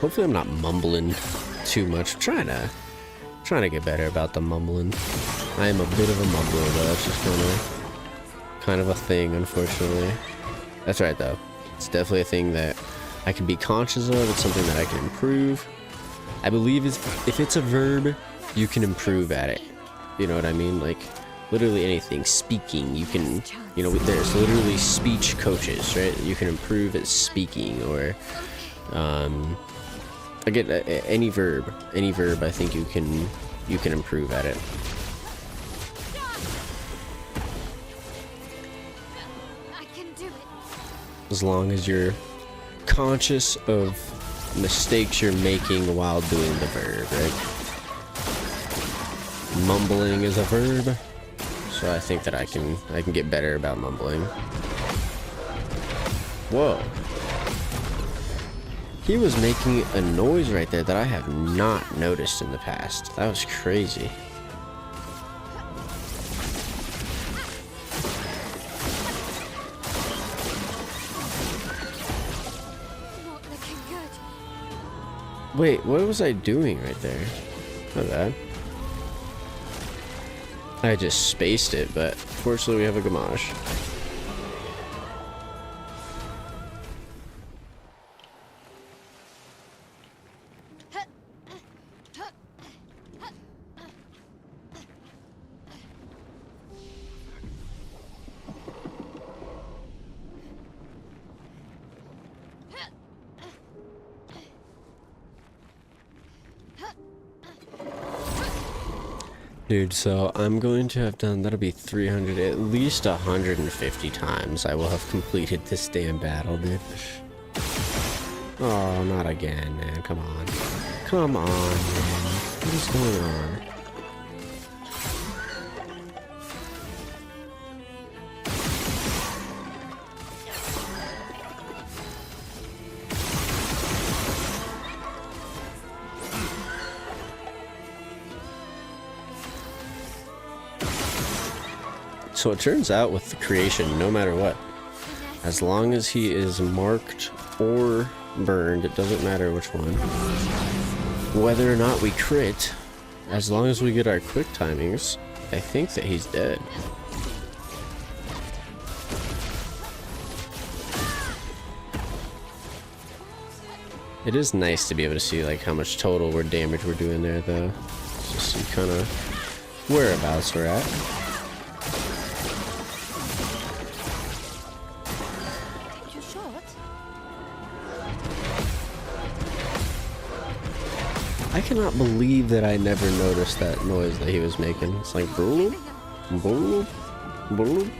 Hopefully I'm not mumbling too much. I'm trying to get better about the mumbling. I am a bit of a mumbler though. That's just kind of a thing, unfortunately. That's right though. It's definitely a thing that I can be conscious of. It's something that I can improve. I believe if it's a verb, you can improve at it. You know what I mean? Like literally anything. Speaking, you can, you know, there's literally speech coaches, right? You can improve at speaking, or again, any verb I think you can improve at it. I can do it. As long as you're conscious of mistakes you're making while doing the verb, right? Mumbling is a verb, so I think that I can get better about mumbling. Whoa. He was making a noise right there that I have not noticed in the past. That was crazy. Not looking good. Wait, what was I doing right there? Not bad. I just spaced it, but fortunately we have a Gamache. Dude, so I'm going to have done, that'll be 300, at least 150 times I will have completed this damn battle, dude. Oh, not again, man. Come on. Come on, man. What is going on? So it turns out with the creation, no matter what, as long as he is marked or burned, it doesn't matter which one, whether or not we crit, as long as we get our quick timings, I think that he's dead. It is nice to be able to see like how much total damage we're doing there though, just to see kind of whereabouts we're at. I cannot believe that I never noticed that noise that he was making. It's like boom, boom, boom.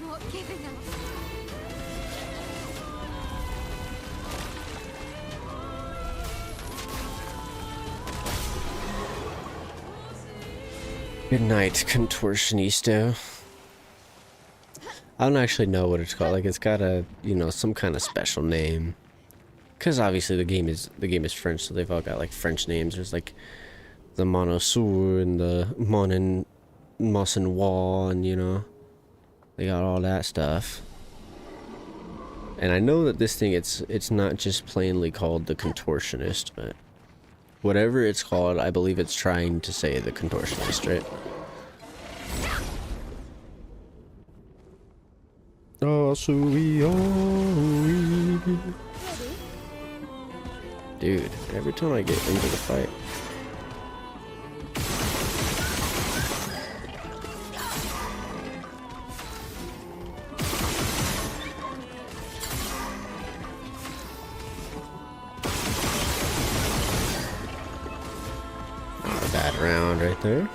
Not giving up. Good night, Contortionista. I don't actually know what it's called. Like it's got a, you know, some kind of special name. Cause obviously the game is French, so they've all got like French names. There's like the Monosur and the Mossenwall, and you know, they got all that stuff. And I know that this thing, it's not just plainly called the Contortionist, but whatever it's called, I believe it's trying to say the Contortionist, right? Dude, every time I get into the fight. Not a bad round right there.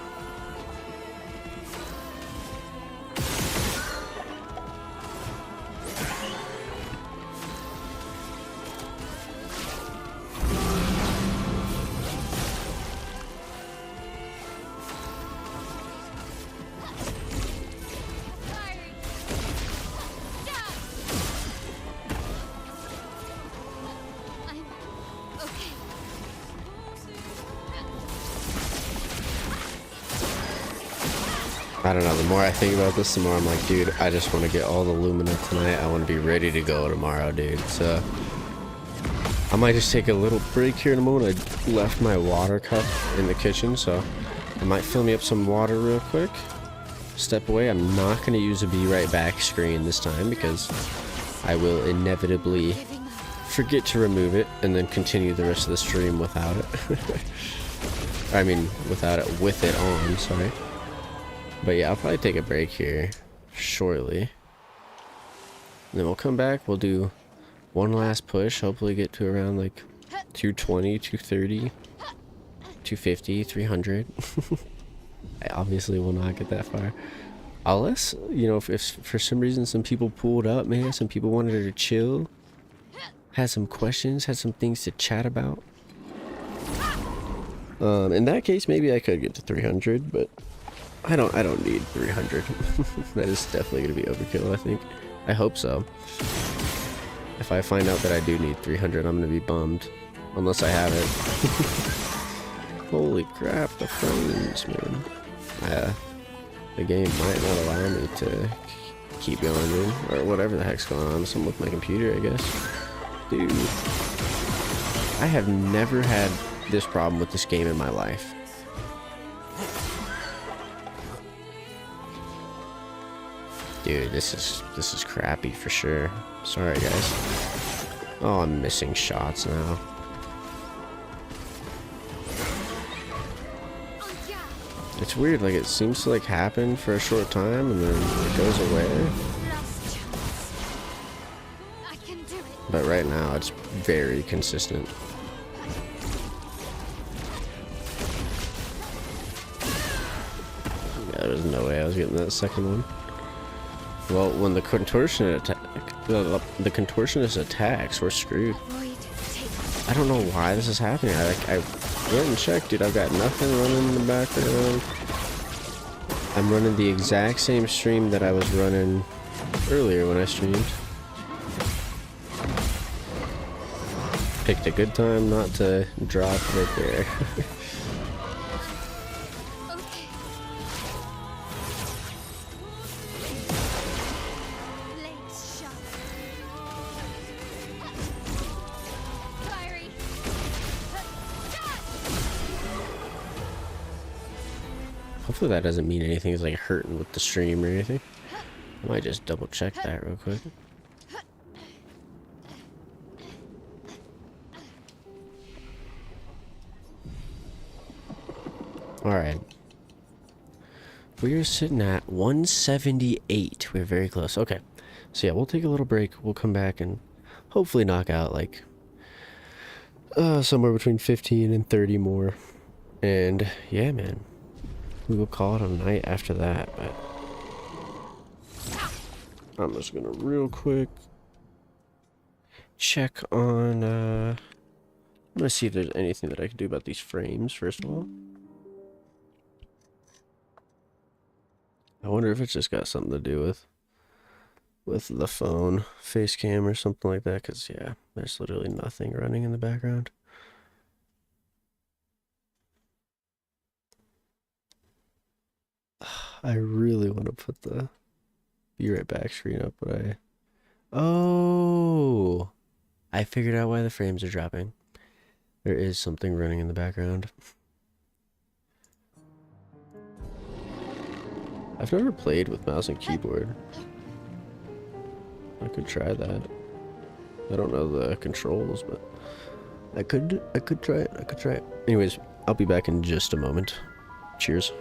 I don't know, the more I think about this, the more I'm like, dude, I just want to get all the Lumina tonight. I want to be ready to go tomorrow, dude. So, I might just take a little break here in a moment. I left my water cup in the kitchen, so I might fill me up some water real quick. Step away. I'm not going to use a be right back screen this time because I will inevitably forget to remove it and then continue the rest of the stream without it. I mean, without it, with it on, sorry. But yeah, I'll probably take a break here shortly. And then we'll come back, we'll do one last push, hopefully get to around like 220, 230, 250, 300. I obviously will not get that far. Unless, you know, if for some reason some people pulled up, man, some people wanted to chill, had some questions, had some things to chat about. In that case, maybe I could get to 300, but I don't need 300. That is definitely gonna be overkill, I think. I hope so. If I find out that I do need 300, I'm gonna be bummed. Unless I have it. Holy crap, the frames, man. The game might not allow me to keep going, dude. Or whatever the heck's going on. Something with my computer, I guess. Dude. I have never had this problem with this game in my life. Dude, this is crappy for sure. Sorry, guys. Oh, I'm missing shots now. It's weird, like it seems to like happen for a short time and then it goes away. But right now it's very consistent. Yeah, there's no way I was getting that second one. Well, when the contortionist attacks, we're screwed. I don't know why this is happening. I went and checked, dude. I've got nothing running in the background. I'm running the exact same stream that I was running earlier when I streamed. Picked a good time not to drop right there. Hopefully that doesn't mean anything is like hurting with the stream or anything. I might just double check that real quick. Alright. We're sitting at 178. We're very close. Okay. So yeah, we'll take a little break. We'll come back and hopefully knock out like somewhere between 15 and 30 more. And yeah, man. We will call it a night after that, but I'm just gonna real quick check on I'm gonna see if there's anything that I can do about these frames first of all. I wonder if it's just got something to do with the phone face cam or something like that, because yeah, there's literally nothing running in the background. I really want to put the be right back screen up, but oh, I figured out why the frames are dropping. There is something running in the background. I've never played with mouse and keyboard. could try that. I don't know the controls, but I could try it. I could try it. Anyways, I'll be back in just a moment. Cheers.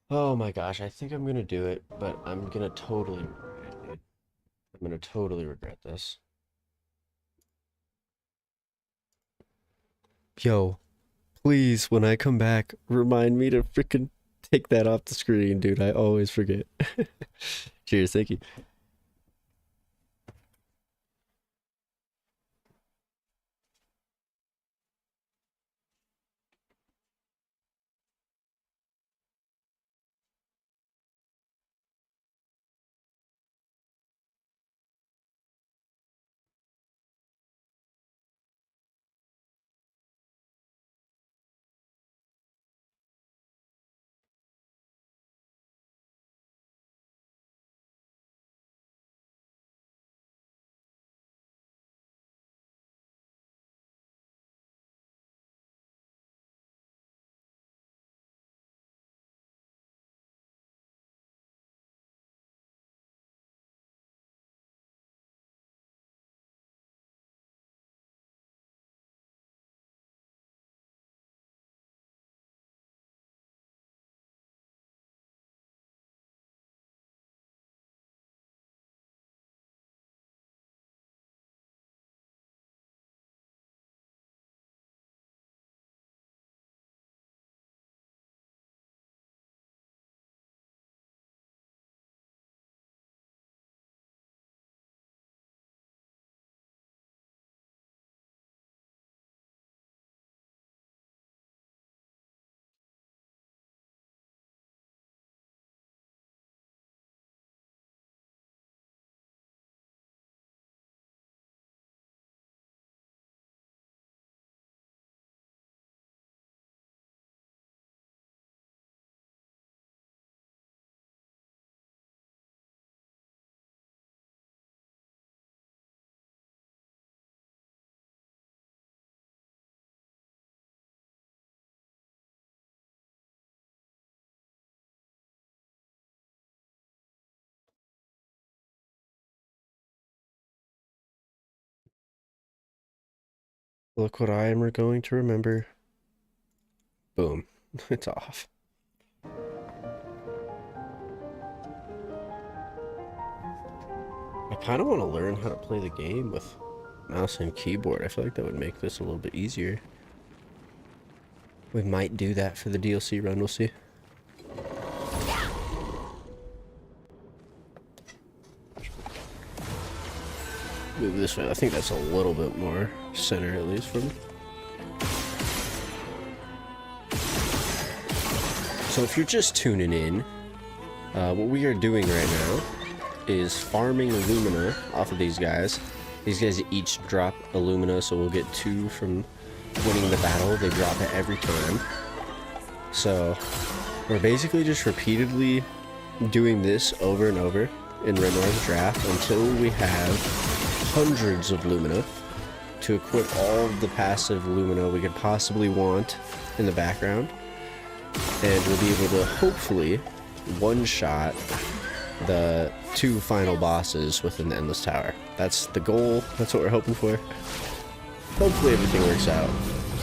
Oh my gosh, I think I'm gonna do it, but I'm gonna totally regret it, dude. I'm gonna totally regret this. Yo, please, when I come back, remind me to freaking take that off the screen, dude. I always forget. Cheers, thank you. Look what I am going to remember. Boom. It's off. I kind of want to learn how to play the game with mouse and keyboard. I feel like that would make this a little bit easier. We might do that for the DLC run, we'll see. Move this way. I think that's a little bit more center, at least, for me. So if you're just tuning in, what we are doing right now is farming Lumina off of these guys. These guys each drop a Lumina, so we'll get 2 from winning the battle. They drop it every time. So we're basically just repeatedly doing this over and over in Renoir's draft until we have hundreds of Lumina to equip all of the passive Lumina we could possibly want in the background. And we'll be able to hopefully one-shot the 2 final bosses within the Endless Tower. That's the goal. That's what we're hoping for. Hopefully everything works out.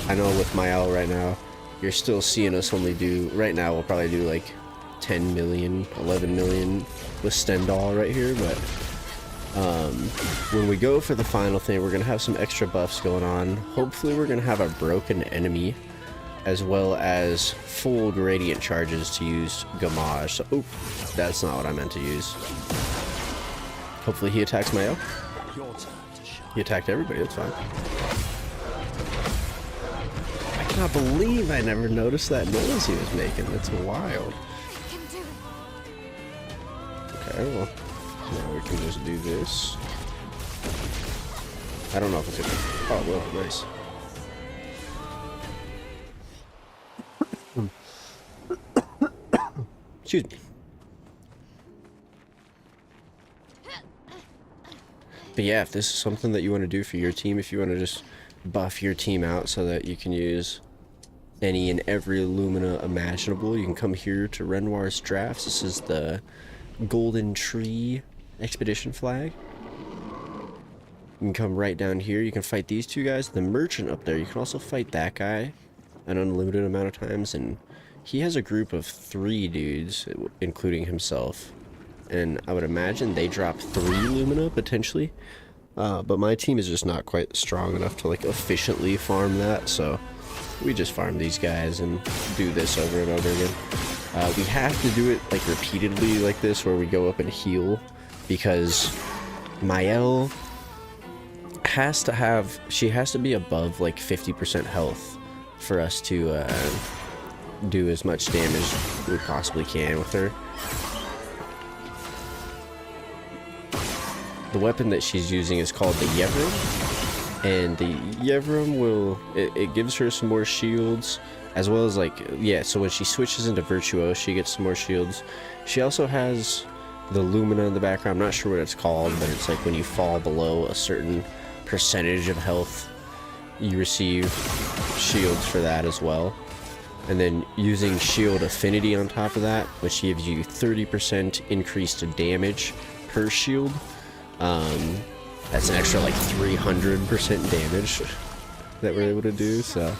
I know with my L right now, you're still seeing us only do... Right now we'll probably do like 10 million, 11 million with Stendhal right here, but when we go for the final thing, we're going to have some extra buffs going on. Hopefully we're going to have a broken enemy, as well as full gradient charges to use Gamage. So, oop, that's not what I meant to use. Hopefully he attacks Mayo. He attacked everybody, that's fine. I cannot believe I never noticed that noise he was making. That's wild. Okay, well, now we can just do this. I don't know if it's gonna... Oh, well, nice. Excuse me. But yeah, if this is something that you want to do for your team, if you want to just buff your team out so that you can use any and every Lumina imaginable. You can come here to Renoir's drafts. This is the Golden Tree Expedition flag. You can come right down here. You can fight these two guys. The merchant up there, you can also fight that guy an unlimited amount of times. And he has a group of 3 dudes, including himself. And I would imagine they drop 3 Lumina, potentially. But my team is just not quite strong enough to, like, efficiently farm that. So we just farm these guys and do this over and over again. We have to do it, like, repeatedly like this, where we go up and heal. Because Mael has to be above like 50% health for us to do as much damage as we possibly can with her. The weapon that she's using is called the Yevrim, and the Yevrim it gives her some more shields, as well as, like, yeah, so when she switches into Virtuos, she gets some more shields. She also has the Lumina in the background. I'm not sure what it's called, but it's like when you fall below a certain percentage of health, you receive shields for that as well. And then using shield affinity on top of that, which gives you 30% increased damage per shield. That's an extra like 300% damage that we're able to do. So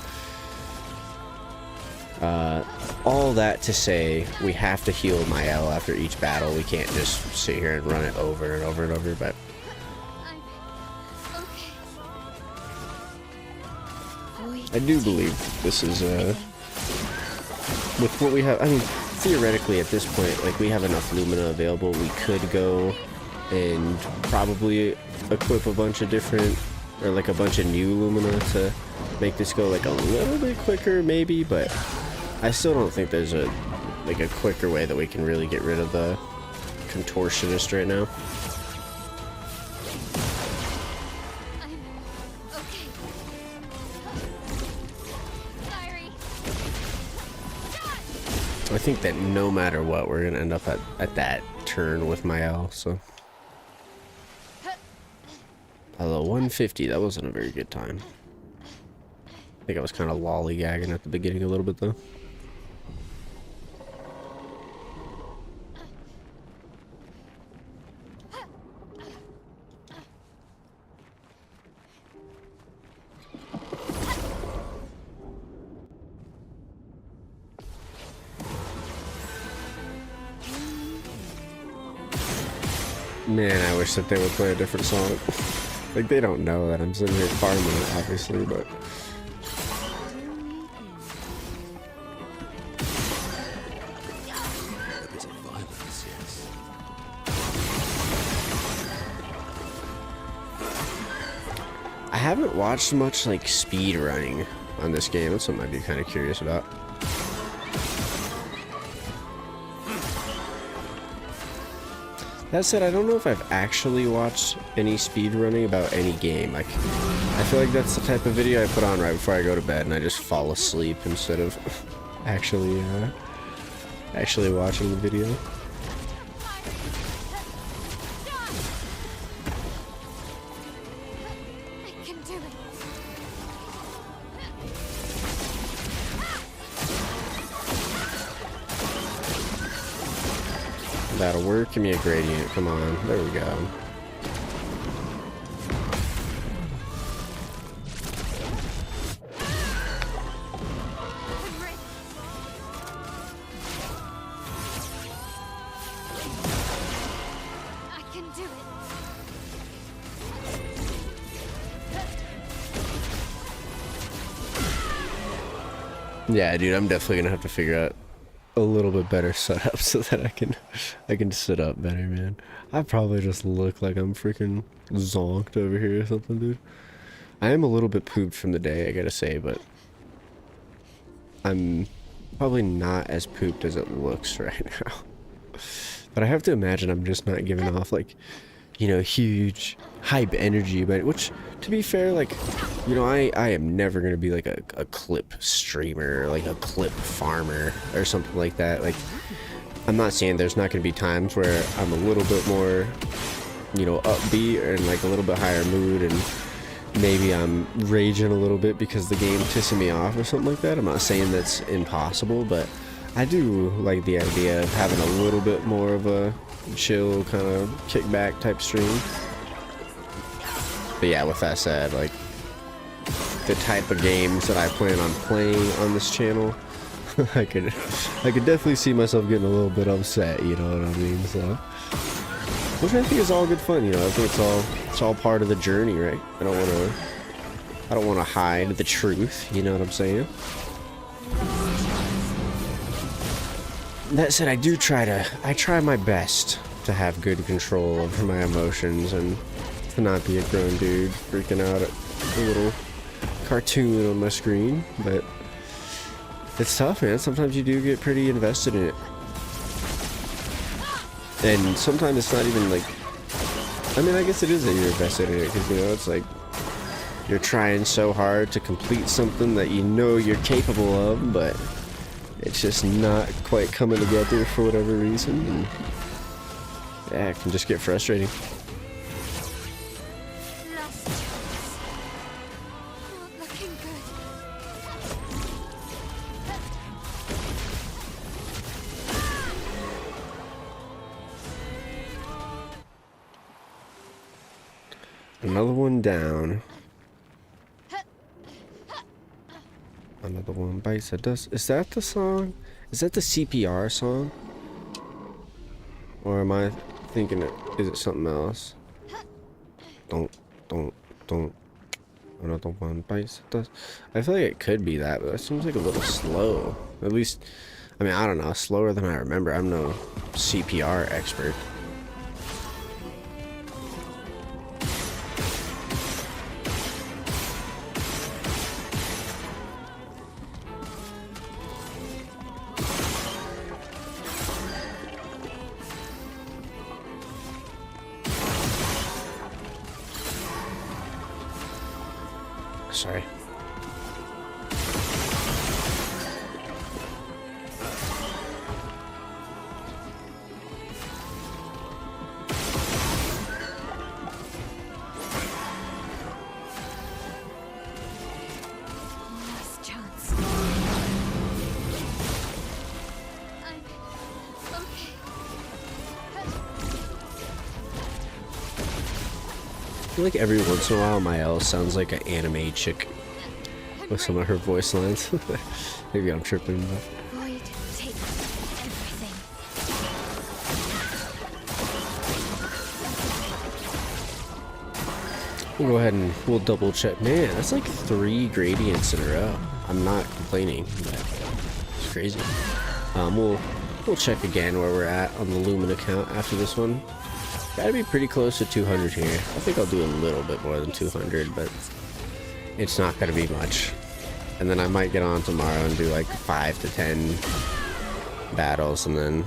all that to say, we have to heal Mael after each battle. We can't just sit here and run it over and over and over. But I do believe this is with what we have. I mean, theoretically at this point, like, we have enough Lumina available. We could go and probably equip a bunch of different, or like a bunch of new Lumina to make this go like a little bit quicker maybe, but I still don't think there's a quicker way that we can really get rid of the contortionist right now. I think that no matter what, we're gonna end up at that turn with Mael. So although 150, that wasn't a very good time. I think I was kind of lollygagging at the beginning a little bit though. Man, I wish that they would play a different song. Like, they don't know that I'm sitting here farming it, obviously, but A bit of violence, yes. I haven't watched much, like, speed running on this game. That's something I'd be kind of curious about. That said, I don't know if I've actually watched any speedrunning about any game. Like, I feel like that's the type of video I put on right before I go to bed, and I just fall asleep instead of actually watching the video. I can do it. That'll work. Give me a gradient. Come on. There we go. I can do it. Yeah, dude, I'm definitely gonna have to figure out a little bit better setup so that I can sit up better, man. I probably just look like I'm freaking zonked over here or something, dude. I am a little bit pooped from the day, I gotta say, but I'm probably not as pooped as it looks right now. But I have to imagine I'm just not giving off, like, you know, huge hype energy, but which, to be fair, like, you know, I am never gonna be like a clip streamer, or like a clip farmer or something like that. Like, I'm not saying there's not gonna be times where I'm a little bit more, you know, upbeat and like a little bit higher mood and maybe I'm raging a little bit because the game pissing me off or something like that. I'm not saying that's impossible, but I do like the idea of having a little bit more of a chill kind of kickback type stream. But yeah, with that said, like the type of games that I plan on playing on this channel, I could definitely see myself getting a little bit upset, you know what I mean? So, which I think is all good fun, you know. I think it's all part of the journey, right? I don't want to hide the truth, you know what I'm saying? That said, I try my best to have good control over my emotions and to not be a grown dude freaking out at a little cartoon on my screen, but it's tough, man. Sometimes you do get pretty invested in it. And sometimes it's not even like, I mean, I guess it is that you're invested in it, because, you know, it's like you're trying so hard to complete something that you know you're capable of, but it's just not quite coming together for whatever reason. And yeah, it can just get frustrating. Last chance. Not looking good. Another one down. Another one bites the dust. Is that the song? Is that the CPR song? Or am I thinking it? Is it something else? Don't. Another one bites the dust. I feel like it could be that, but that seems like a little slow. At least, I mean, I don't know. Slower than I remember. I'm no CPR expert. Sorry. Last chance. I'm okay. I feel like every once in a while my L sounds like an anime chick with some of her voice lines. Maybe I'm tripping, but Void takes everything. we'll go ahead and we'll double check. Man, that's like 3 gradients in a row. I'm not complaining, but it's crazy. We'll check again where we're at on the Lumina count after this one. Gotta be pretty close to 200 here. I think I'll do a little bit more than 200, but it's not gonna be much. And then I might get on tomorrow and do like 5 to 10 battles, and then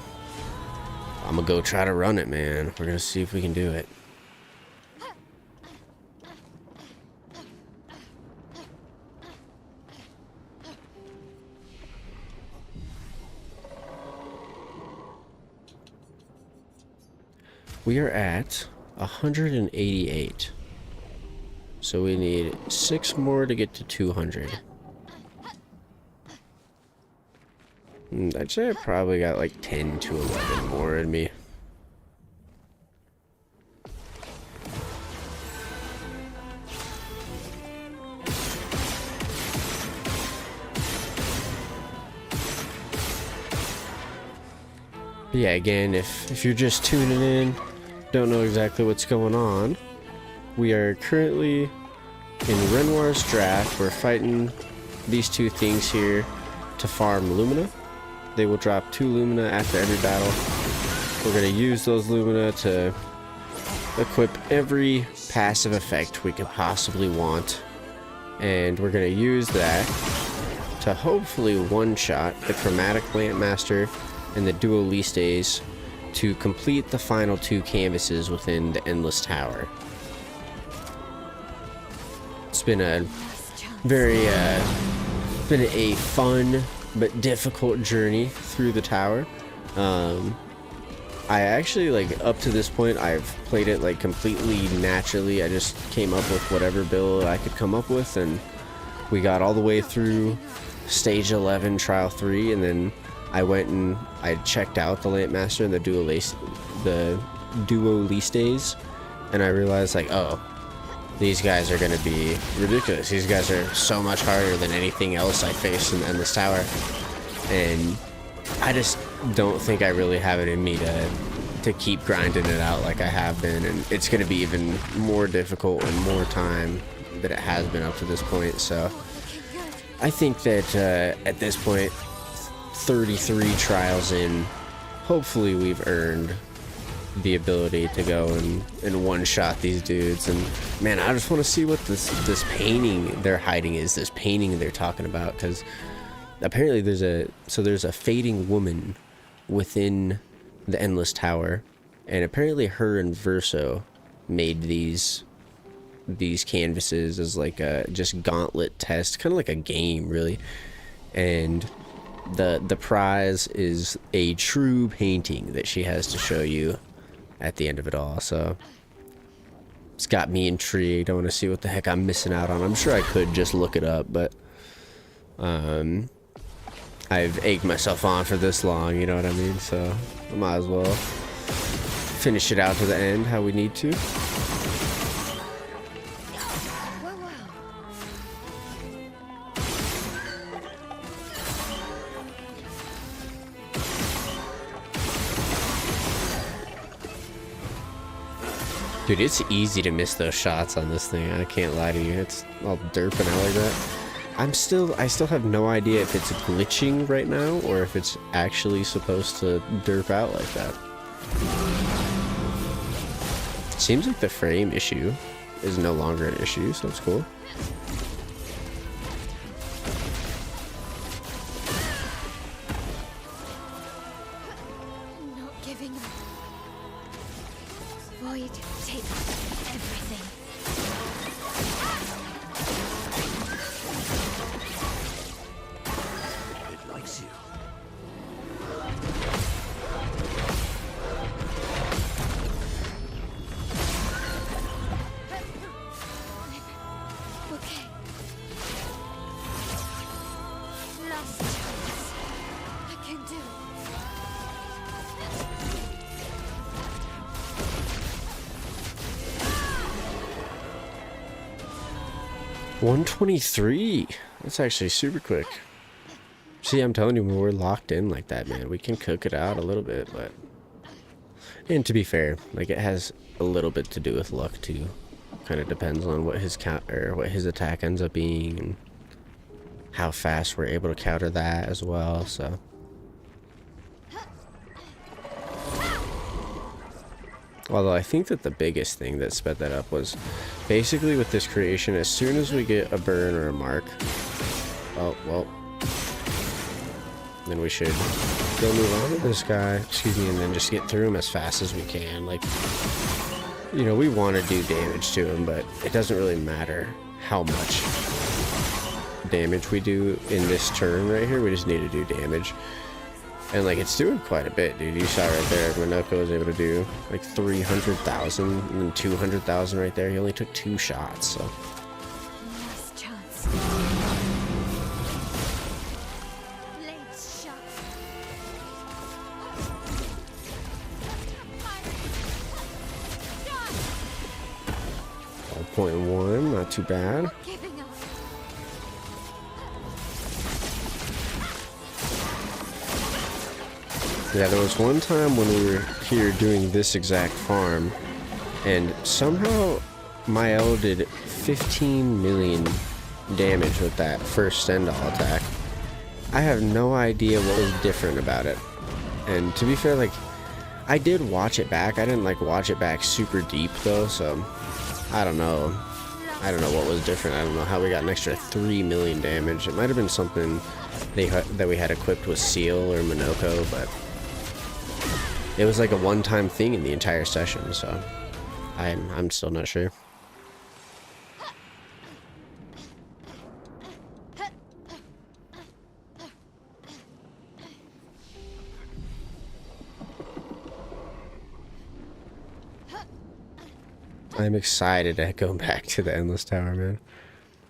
I'm gonna go try to run it, man. We're gonna see if we can do it. We are at 188. So we need 6 more to get to 200. I'd say I probably got like 10 to 11 more in me. But yeah, again, if you're just tuning in, don't know exactly what's going on, we are currently in Renoir's draft. We're fighting these 2 things here to farm Lumina. They will drop 2 Lumina after every battle. We're going to use those Lumina to equip every passive effect we could possibly want. And we're going to use that to hopefully one-shot the Chromatic Lampmaster and the Dual Listes to complete the final 2 canvases within the Endless Tower. It's been a very, been a fun but difficult journey through the tower. I actually, like, up to this point, I've played it, like, completely naturally. I just came up with whatever build I could come up with, and we got all the way through stage 11, trial 3, and then I went and I checked out the Lampmaster and the Duolistes, and I realized, like, oh, these guys are gonna be ridiculous. These guys are so much harder than anything else I faced in the Endless Tower, and I just don't think I really have it in me to keep grinding it out like I have been, and it's gonna be even more difficult and more time than it has been up to this point. So I think that at this point, 33 trials in, hopefully we've earned the ability to go and one-shot these dudes. And man, I just want to see what this painting they're hiding is, this painting they're talking about, because apparently there's a fading woman within the Endless Tower, and apparently her and Verso made these canvases as like a just gauntlet test, kind of like a game really, and the prize is a true painting that she has to show you at the end of it all. So it's got me intrigued. I want to see what the heck I'm missing out on. I'm sure I could just look it up, but I've egged myself on for this long, you know what I mean? So I might as well finish it out to the end how we need to. Dude, it's easy to miss those shots on this thing. I can't lie to you. It's all derping out like that. I still have no idea if it's glitching right now or if it's actually supposed to derp out like that. Seems like the frame issue is no longer an issue, so that's cool. Not giving up. Void takes everything. It likes you. Okay. Last chance. I can do it. 123. That's actually super quick. See, I'm telling you, when we're locked in like that, man, we can cook it out a little bit, but... And to be fair, like, it has a little bit to do with luck, too. Kind of depends on what his what his attack ends up being, and how fast we're able to counter that as well, so... Although I think that the biggest thing that sped that up was basically with this creation, as soon as we get a burn or a mark, oh, well, then we should go move on to this guy, excuse me, and then just get through him as fast as we can. Like, you know, we want to do damage to him, but it doesn't really matter how much damage we do in this turn right here. We just need to do damage. And, like, it's doing quite a bit, dude. You saw right there, Minoko was able to do, like, 300,000 and then 200,000 right there. He only took 2 shots, so... Last chance. Blades shot. 5.1, not too bad. Not giving up. Yeah, there was one time when we were here doing this exact farm, and somehow my L did 15 million damage with that first send-all attack. I have no idea what was different about it. And to be fair, like, I did watch it back. I didn't, like, watch it back super deep, though, so I don't know. I don't know what was different. I don't know how we got an extra 3 million damage. It might have been something that we had equipped with Seal or Minoko, but it was like a one-time thing in the entire session, so I'm still not sure. I'm excited to go back to the Endless Tower, man.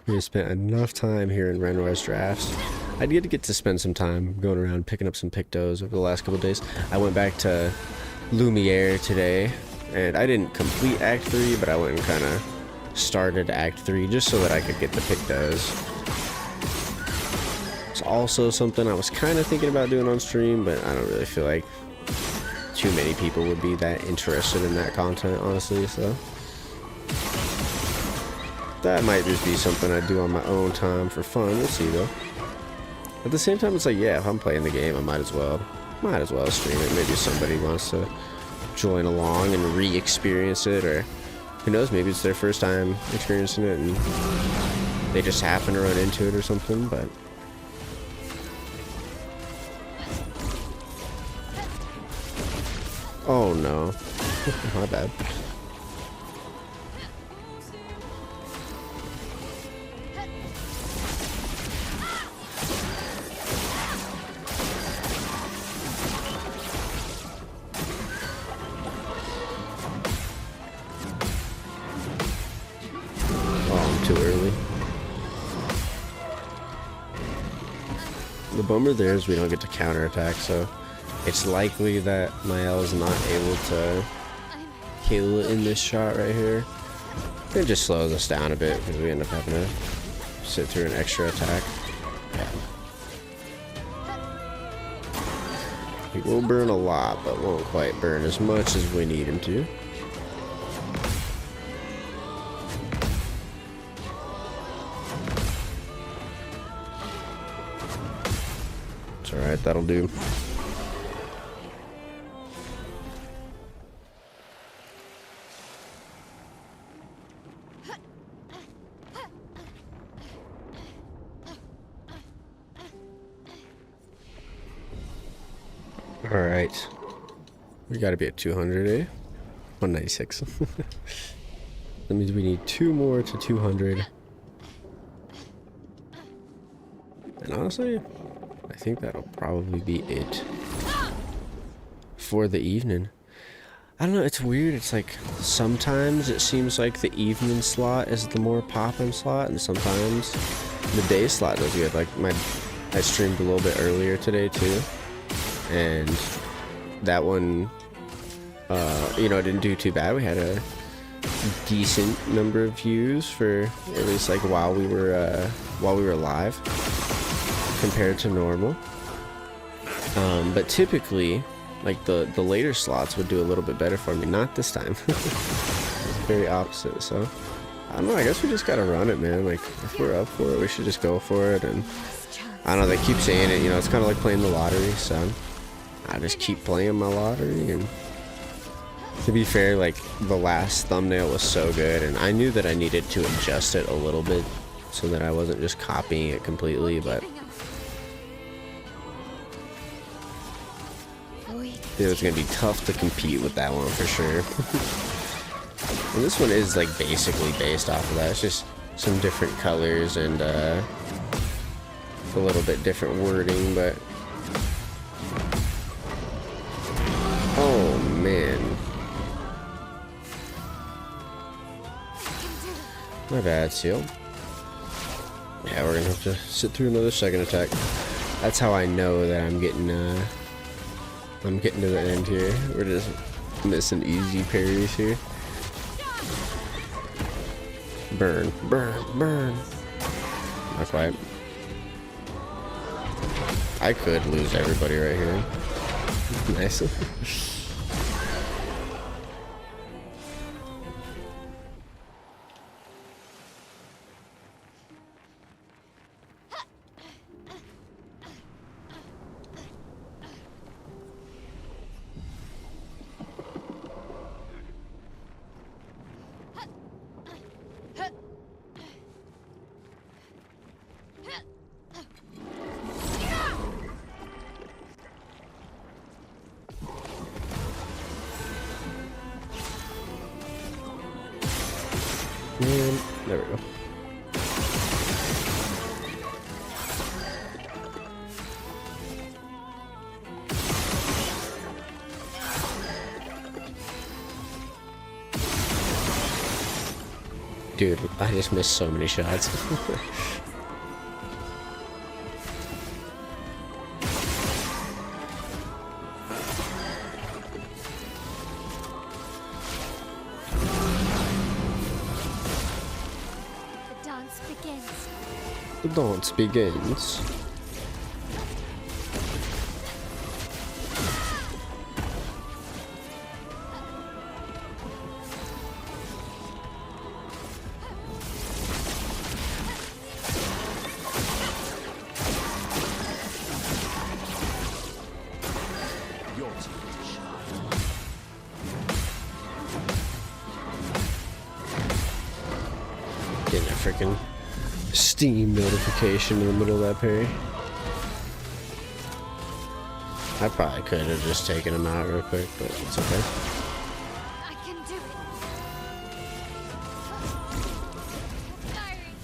We spent enough time here in Renoir's drafts. I did get to spend some time going around picking up some pictos over the last couple of days. I went back to Lumiere today, and I didn't complete Act 3, but I went and kind of started Act 3 just so that I could get the pictos. It's also something I was kind of thinking about doing on stream, but I don't really feel like too many people would be that interested in that content, honestly, so that might just be something I do on my own time for fun. We'll see, though. At the same time, it's like, yeah, if I'm playing the game, I might as well stream it. Maybe somebody wants to join along and re-experience it, or who knows, maybe it's their first time experiencing it and they just happen to run into it or something, but oh no. My bad. Too early. The bummer there is we don't get to counterattack, so it's likely that Mael is not able to kill in this shot right here. It just slows us down a bit because we end up having to sit through an extra attack. Yeah. He will burn a lot, but won't quite burn as much as we need him to. Alright, that'll do. Alright. We gotta be at 200, eh? 196. That means we need 2 more to 200. And honestly, I think that'll probably be it for the evening. I don't know, it's weird. It's like sometimes it seems like the evening slot is the more poppin' slot, and sometimes the day slot does good. Like I streamed a little bit earlier today too, and that one, you know, didn't do too bad. We had a decent number of views for at least like while we were live, compared to normal. But typically, like the later slots would do a little bit better for me. Not this time. Very opposite. So I don't know, I guess we just gotta run it, man. Like if we're up for it, we should just go for it. And I don't know, they keep saying it, you know, it's kind of like playing the lottery, so I just keep playing my lottery. And to be fair, like the last thumbnail was so good, and I knew that I needed to adjust it a little bit so that I wasn't just copying it completely, but it was gonna be tough to compete with that one for sure. And this one is like basically based off of that. It's just some different colors and a little bit different wording, but oh man, my bad, Seal. Yeah, we're gonna have to sit through another second attack. That's how I know that I'm getting to the end here. We're just missing easy parries here. Burn, burn, burn. Not quite. I could lose everybody right here. Nice. Dude, I just missed so many shots. The dance begins. The dance begins. Your turn to shine. Getting a freaking Steam notification in the middle of that parry. I probably could have just taken him out real quick, but it's okay. I can do it. Firing.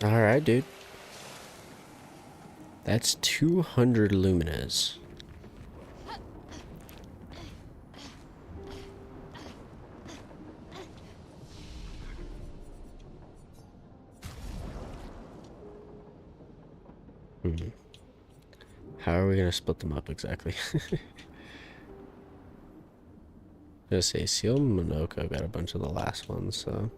Yeah. Alright, dude. That's 200 Luminas. How are we gonna split them up exactly? Gonna say Seal and Monoko got a bunch of the last ones, so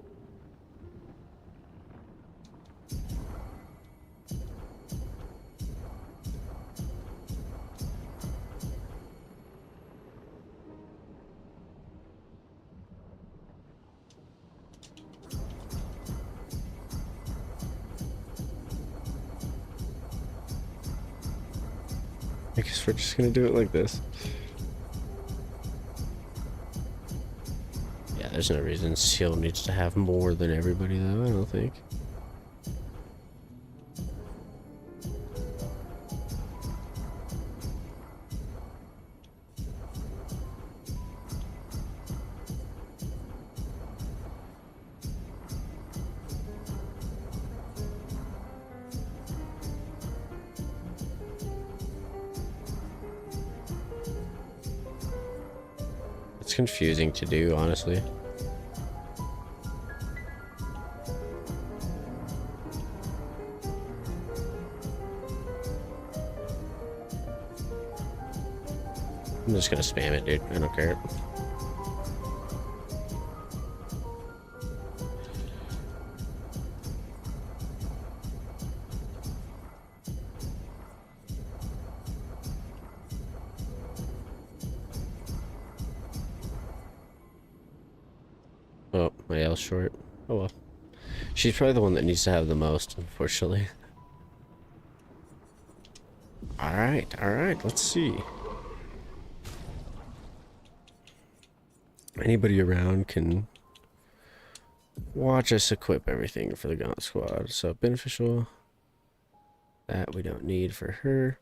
I guess we're just gonna do it like this. Yeah, there's no reason Seal needs to have more than everybody though, I don't think. It's confusing to do, honestly. I'm just gonna spam it, dude. I don't care. Oh, my L's short. Oh well. She's probably the one that needs to have the most, unfortunately. Alright, let's see. Anybody around can watch us equip everything for the Gaunt Squad. So, beneficial. That we don't need for her.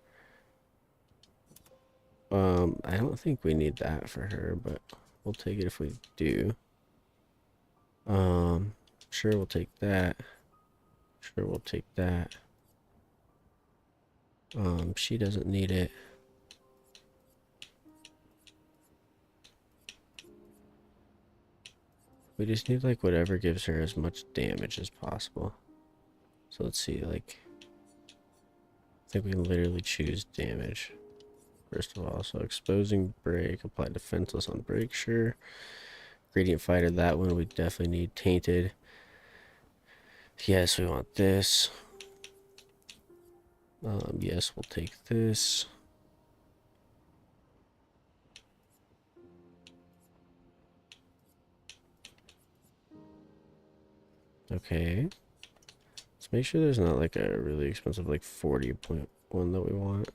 I don't think we need that for her, but we'll take it if we do. Sure, we'll take that. Sure, we'll take that. She doesn't need it. We just need like whatever gives her as much damage as possible. So let's see, like, I think we can literally choose damage. First of all, so exposing break, apply defenseless on break, sure. Gradient fighter, that one we definitely need. Tainted. Yes, we want this. Yes, we'll take this. Okay. Let's make sure there's not like a really expensive like 40.1 that we want.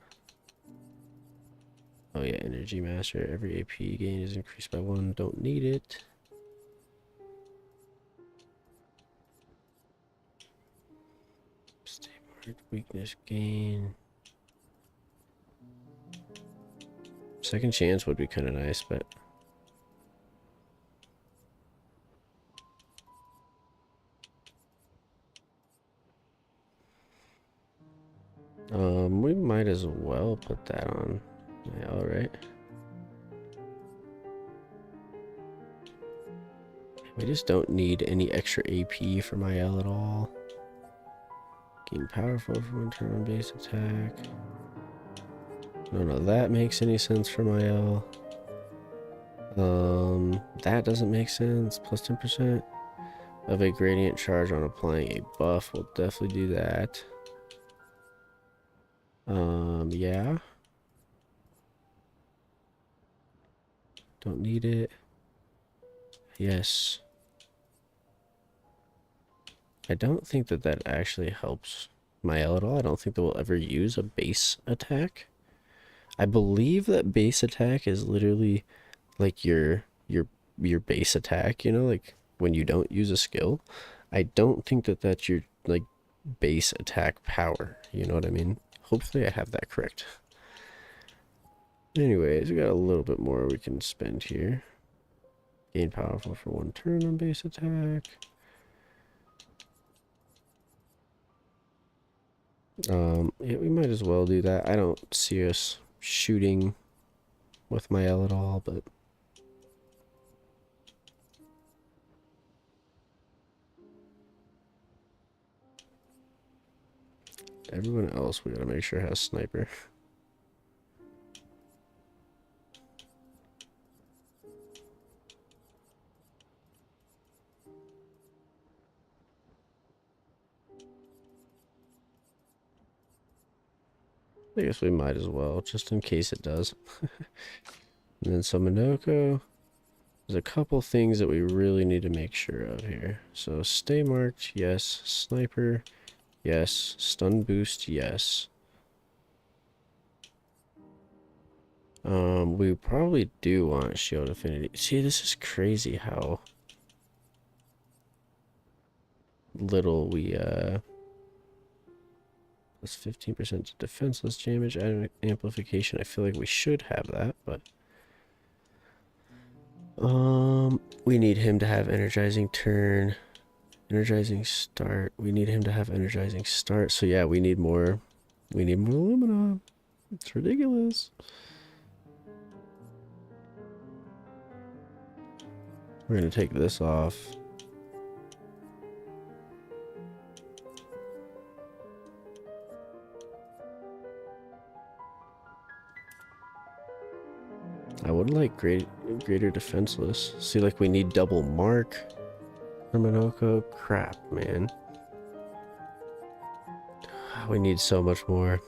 Oh yeah, Energy Master. Every AP gain is increased by 1. Don't need it. Stable weakness gain. Second chance would be kind of nice, but we might as well put that on. Yeah, all right. We just don't need any extra AP for my L at all. Gain powerful for one turn on base attack. None of that makes any sense for my L. That doesn't make sense. Plus 10% of a gradient charge on applying a buff. We'll definitely do that. Yeah. Don't need it. Yes. I don't think that that actually helps my L at all. I don't think that we'll ever use a base attack. I believe that base attack is literally like your base attack, you know, like when you don't use a skill. I don't think that that's your like base attack power, you know what I mean? Hopefully I have that correct. Anyways, we got a little bit more we can spend here. Gain powerful for one turn on base attack. Yeah, we might as well do that. I don't see us shooting with my L at all, but everyone else we gotta make sure has sniper. I guess we might as well, just in case it does. And then Sumonoko. There's a couple things that we really need to make sure of here. So stay marked, yes. Sniper, yes. Stun boost, yes. We probably do want shield affinity. See, this is crazy how little we plus 15% to defenseless damage, add amplification. I feel like we should have that, but we need him to have energizing turn, energizing start. We need him to have energizing start. So yeah, we need more Lumina. It's ridiculous. We're gonna take this off. I would like greater defenseless. See, like we need double mark. Minoko, crap, man. We need so much more.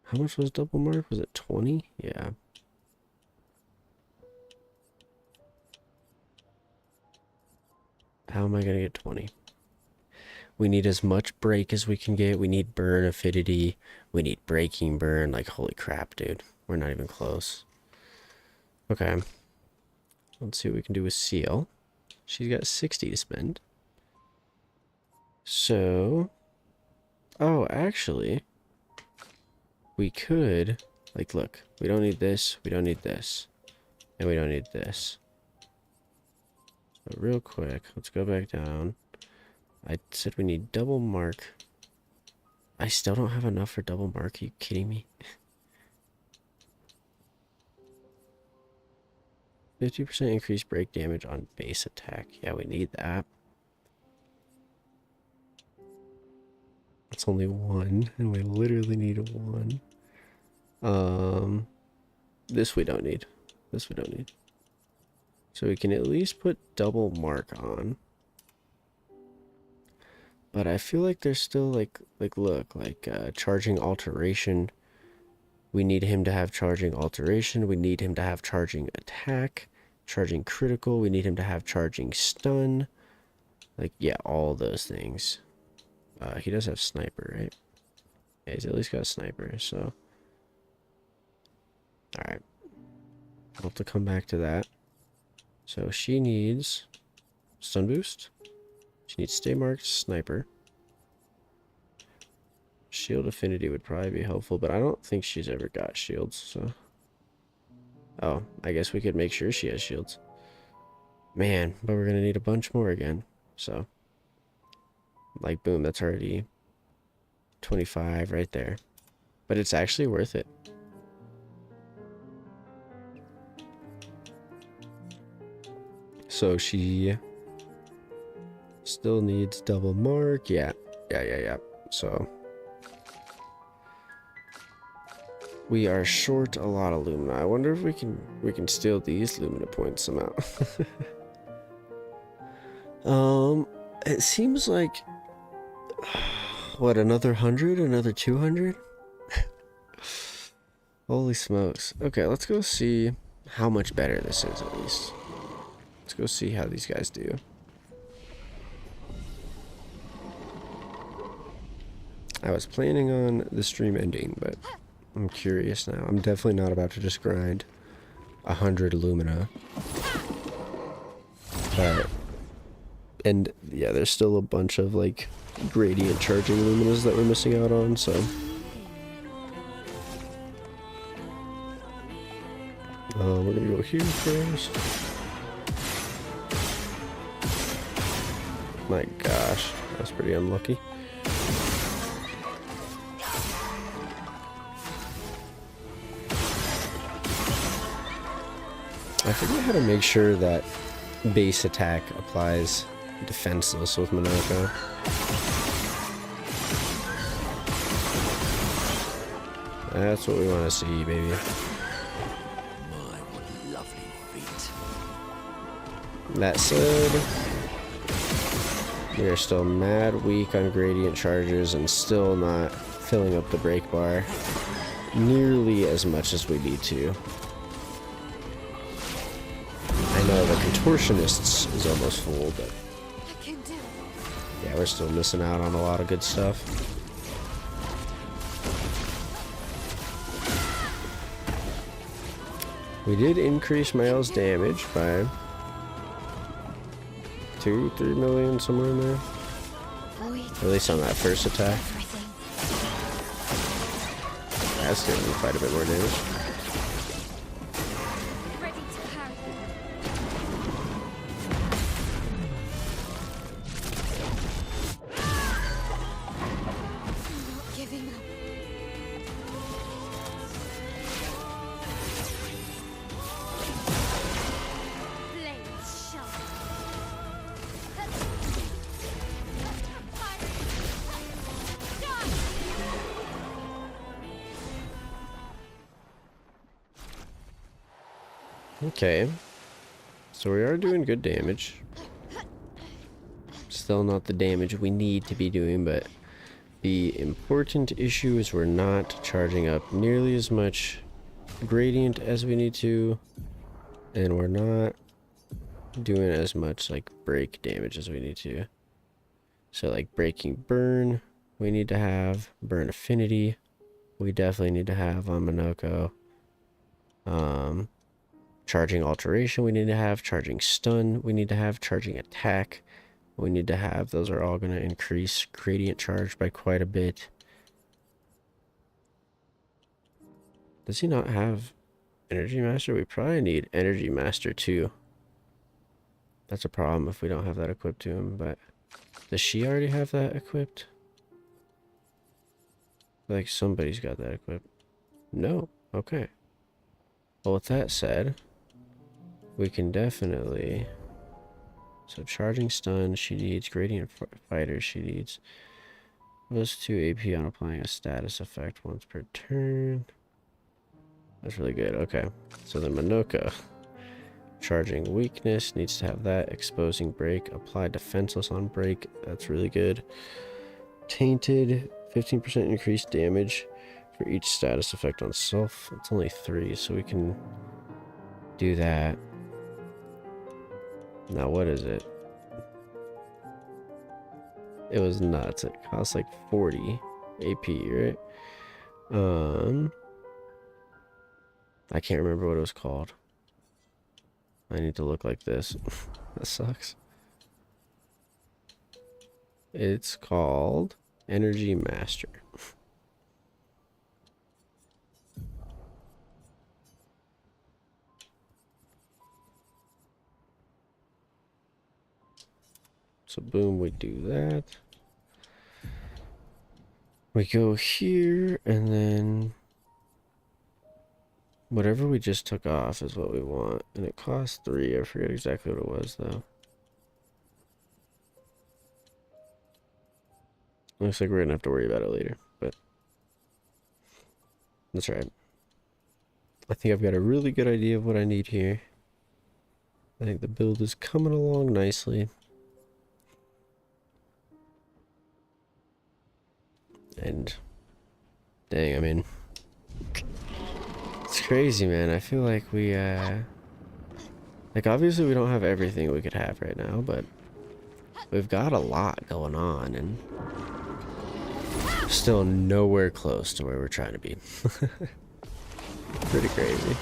How much was double mark? Was it 20? Yeah. How am I gonna get 20? We need as much break as we can get. We need burn affinity. We need breaking burn. Like, holy crap, dude. We're not even close. Okay. Let's see what we can do with Seal. She's got 60 to spend. So... Oh, actually... We could... Like, look. We don't need this. We don't need this. And we don't need this. So real quick, let's go back down. I said we need double mark. I still don't have enough for double mark. Are you kidding me? 50% increased break damage on base attack. Yeah, we need that. It's only one, and we literally need one. This we don't need. This we don't need. So we can at least put double mark on. But I feel like there's still look, charging alteration. We need him to have charging alteration. We need him to have charging attack, charging critical. We need him to have charging stun. Like, yeah, all those things. He does have sniper, right? Yeah, he's at least got a sniper, so. Alright. I'll have to come back to that. So she needs stun boost. She needs stay marked sniper. Shield affinity would probably be helpful, but I don't think she's ever got shields, so. Oh, I guess we could make sure she has shields. Man, but we're gonna need a bunch more again, so. Like, boom, that's already 25 right there. But it's actually worth it. so she still needs double mark. Yeah. So we are short a lot of Lumina. I wonder if we can steal these Lumina points somehow. It seems like what, another 100, another 200? Holy smokes. Okay, let's go see how much better this is at least. Let's go see how these guys do. I was planning on the stream ending, but I'm curious now. I'm definitely not about to just grind 100 Lumina. But, and yeah, there's still a bunch of like gradient charging Luminas that we're missing out on, so. We're gonna go here first. My gosh, that's pretty unlucky. I forget how to make sure that base attack applies defenseless with Monoko. That's what we want to see, baby. My, what lovely feet. That said, we are still mad weak on gradient charges and still not filling up the break bar nearly as much as we need to. I know the Contortionists is almost full, but I can do it. yeah, we're still missing out on a lot of good stuff. We did increase Mael's damage by 2-3 million, somewhere in there. At least on that first attack. That's doing quite a bit more damage. Ready to parry. Not giving up. Blades sharp. Okay. So we are doing good damage. Still not the damage we need to be doing, but the important issue is we're not charging up nearly as much gradient as we need to, and we're not doing as much like break damage as we need to. So like breaking burn, we need to have burn affinity. We definitely need to have on Monoko. Charging alteration we need to have, charging stun we need to have, charging attack we need to have. Those are all going to increase gradient charge by quite a bit. Does he not have Energy Master? We probably need Energy Master too. That's a problem if we don't have that equipped to him, but does she already have that equipped? Like somebody's got that equipped. No. Okay. Well, with that said, we can definitely... So charging stun, she needs gradient fighter, she needs plus 2 AP on applying a status effect once per turn. That's really good. Okay, so then Monoko, charging weakness, needs to have that. Exposing break, apply defenseless on break. That's really good. Tainted, 15% increased damage for each status effect on self. It's only 3, so we can do that. Now what is it? It was nuts. It costs like 40 AP, right? I can't remember what it was called. I need to look like this. That sucks. It's called Energy Master. So boom, we do that. We go here and then Whatever we just took off is what we want. And it costs 3. I forget exactly what it was, though. Looks like we're gonna have to worry about it later, but that's right. I think I've got a really good idea of what I need here. I think the build is coming along nicely. And dang, I mean, it's crazy, man. I feel like we, like obviously we don't have everything we could have right now, but we've got a lot going on and still nowhere close to where we're trying to be. Pretty crazy.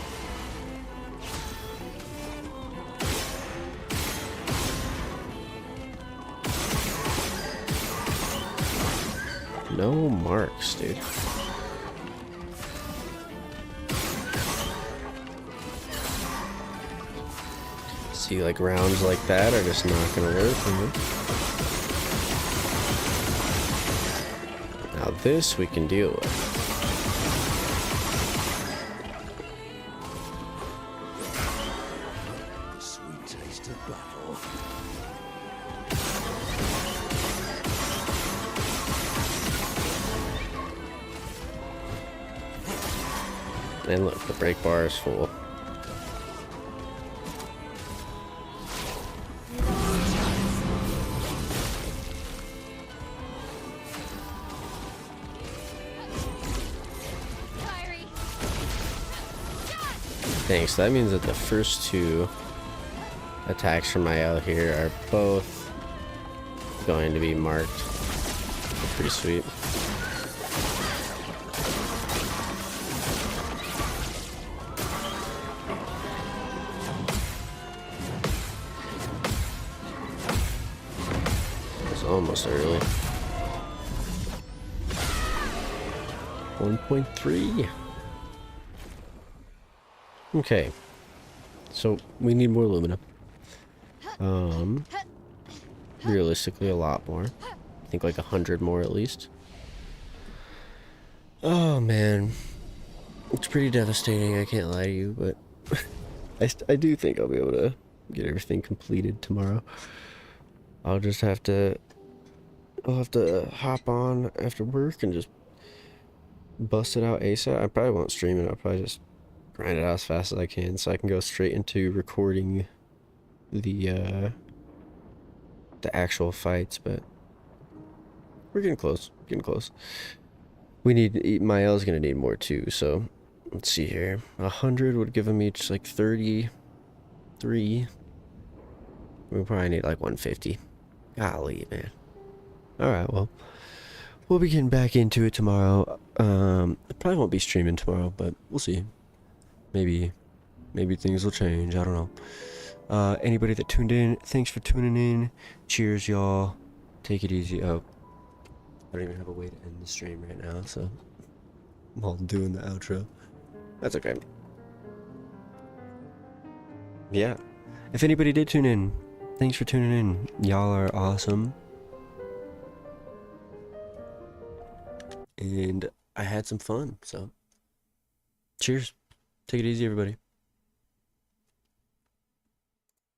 No marks, dude. See, like rounds like that are just not gonna work. Now this we can deal with. Sweet taste of battle. And look, the brake bar is full. Fiery. Thanks. That means that the first 2 attacks from my L here are both going to be marked. Pretty sweet. It's almost early. 1.3. Okay. So we need more Lumina. Realistically a lot more. I think like 100 more at least. Oh man. It's pretty devastating, I can't lie to you, but I do think I'll be able to get everything completed tomorrow. I'll just have to hop on after work and just bust it out ASAP. I probably won't stream it. I'll probably just grind it out as fast as I can so I can go straight into recording the actual fights, but we're getting close. Getting close. We need, my L's gonna need more too, so let's see here. 100 would give them each like 33. We probably need like 150. Golly, man. Alright, well, we'll be getting back into it tomorrow. I probably won't be streaming tomorrow, but we'll see. Maybe things will change. I don't know. Anybody that tuned in, thanks for tuning in. Cheers, y'all. Take it easy. Oh, I don't even have a way to end the stream right now, so while I'm doing the outro. That's okay. Yeah. If anybody did tune in, thanks for tuning in. Y'all are awesome. And I had some fun, so cheers. Take it easy, everybody.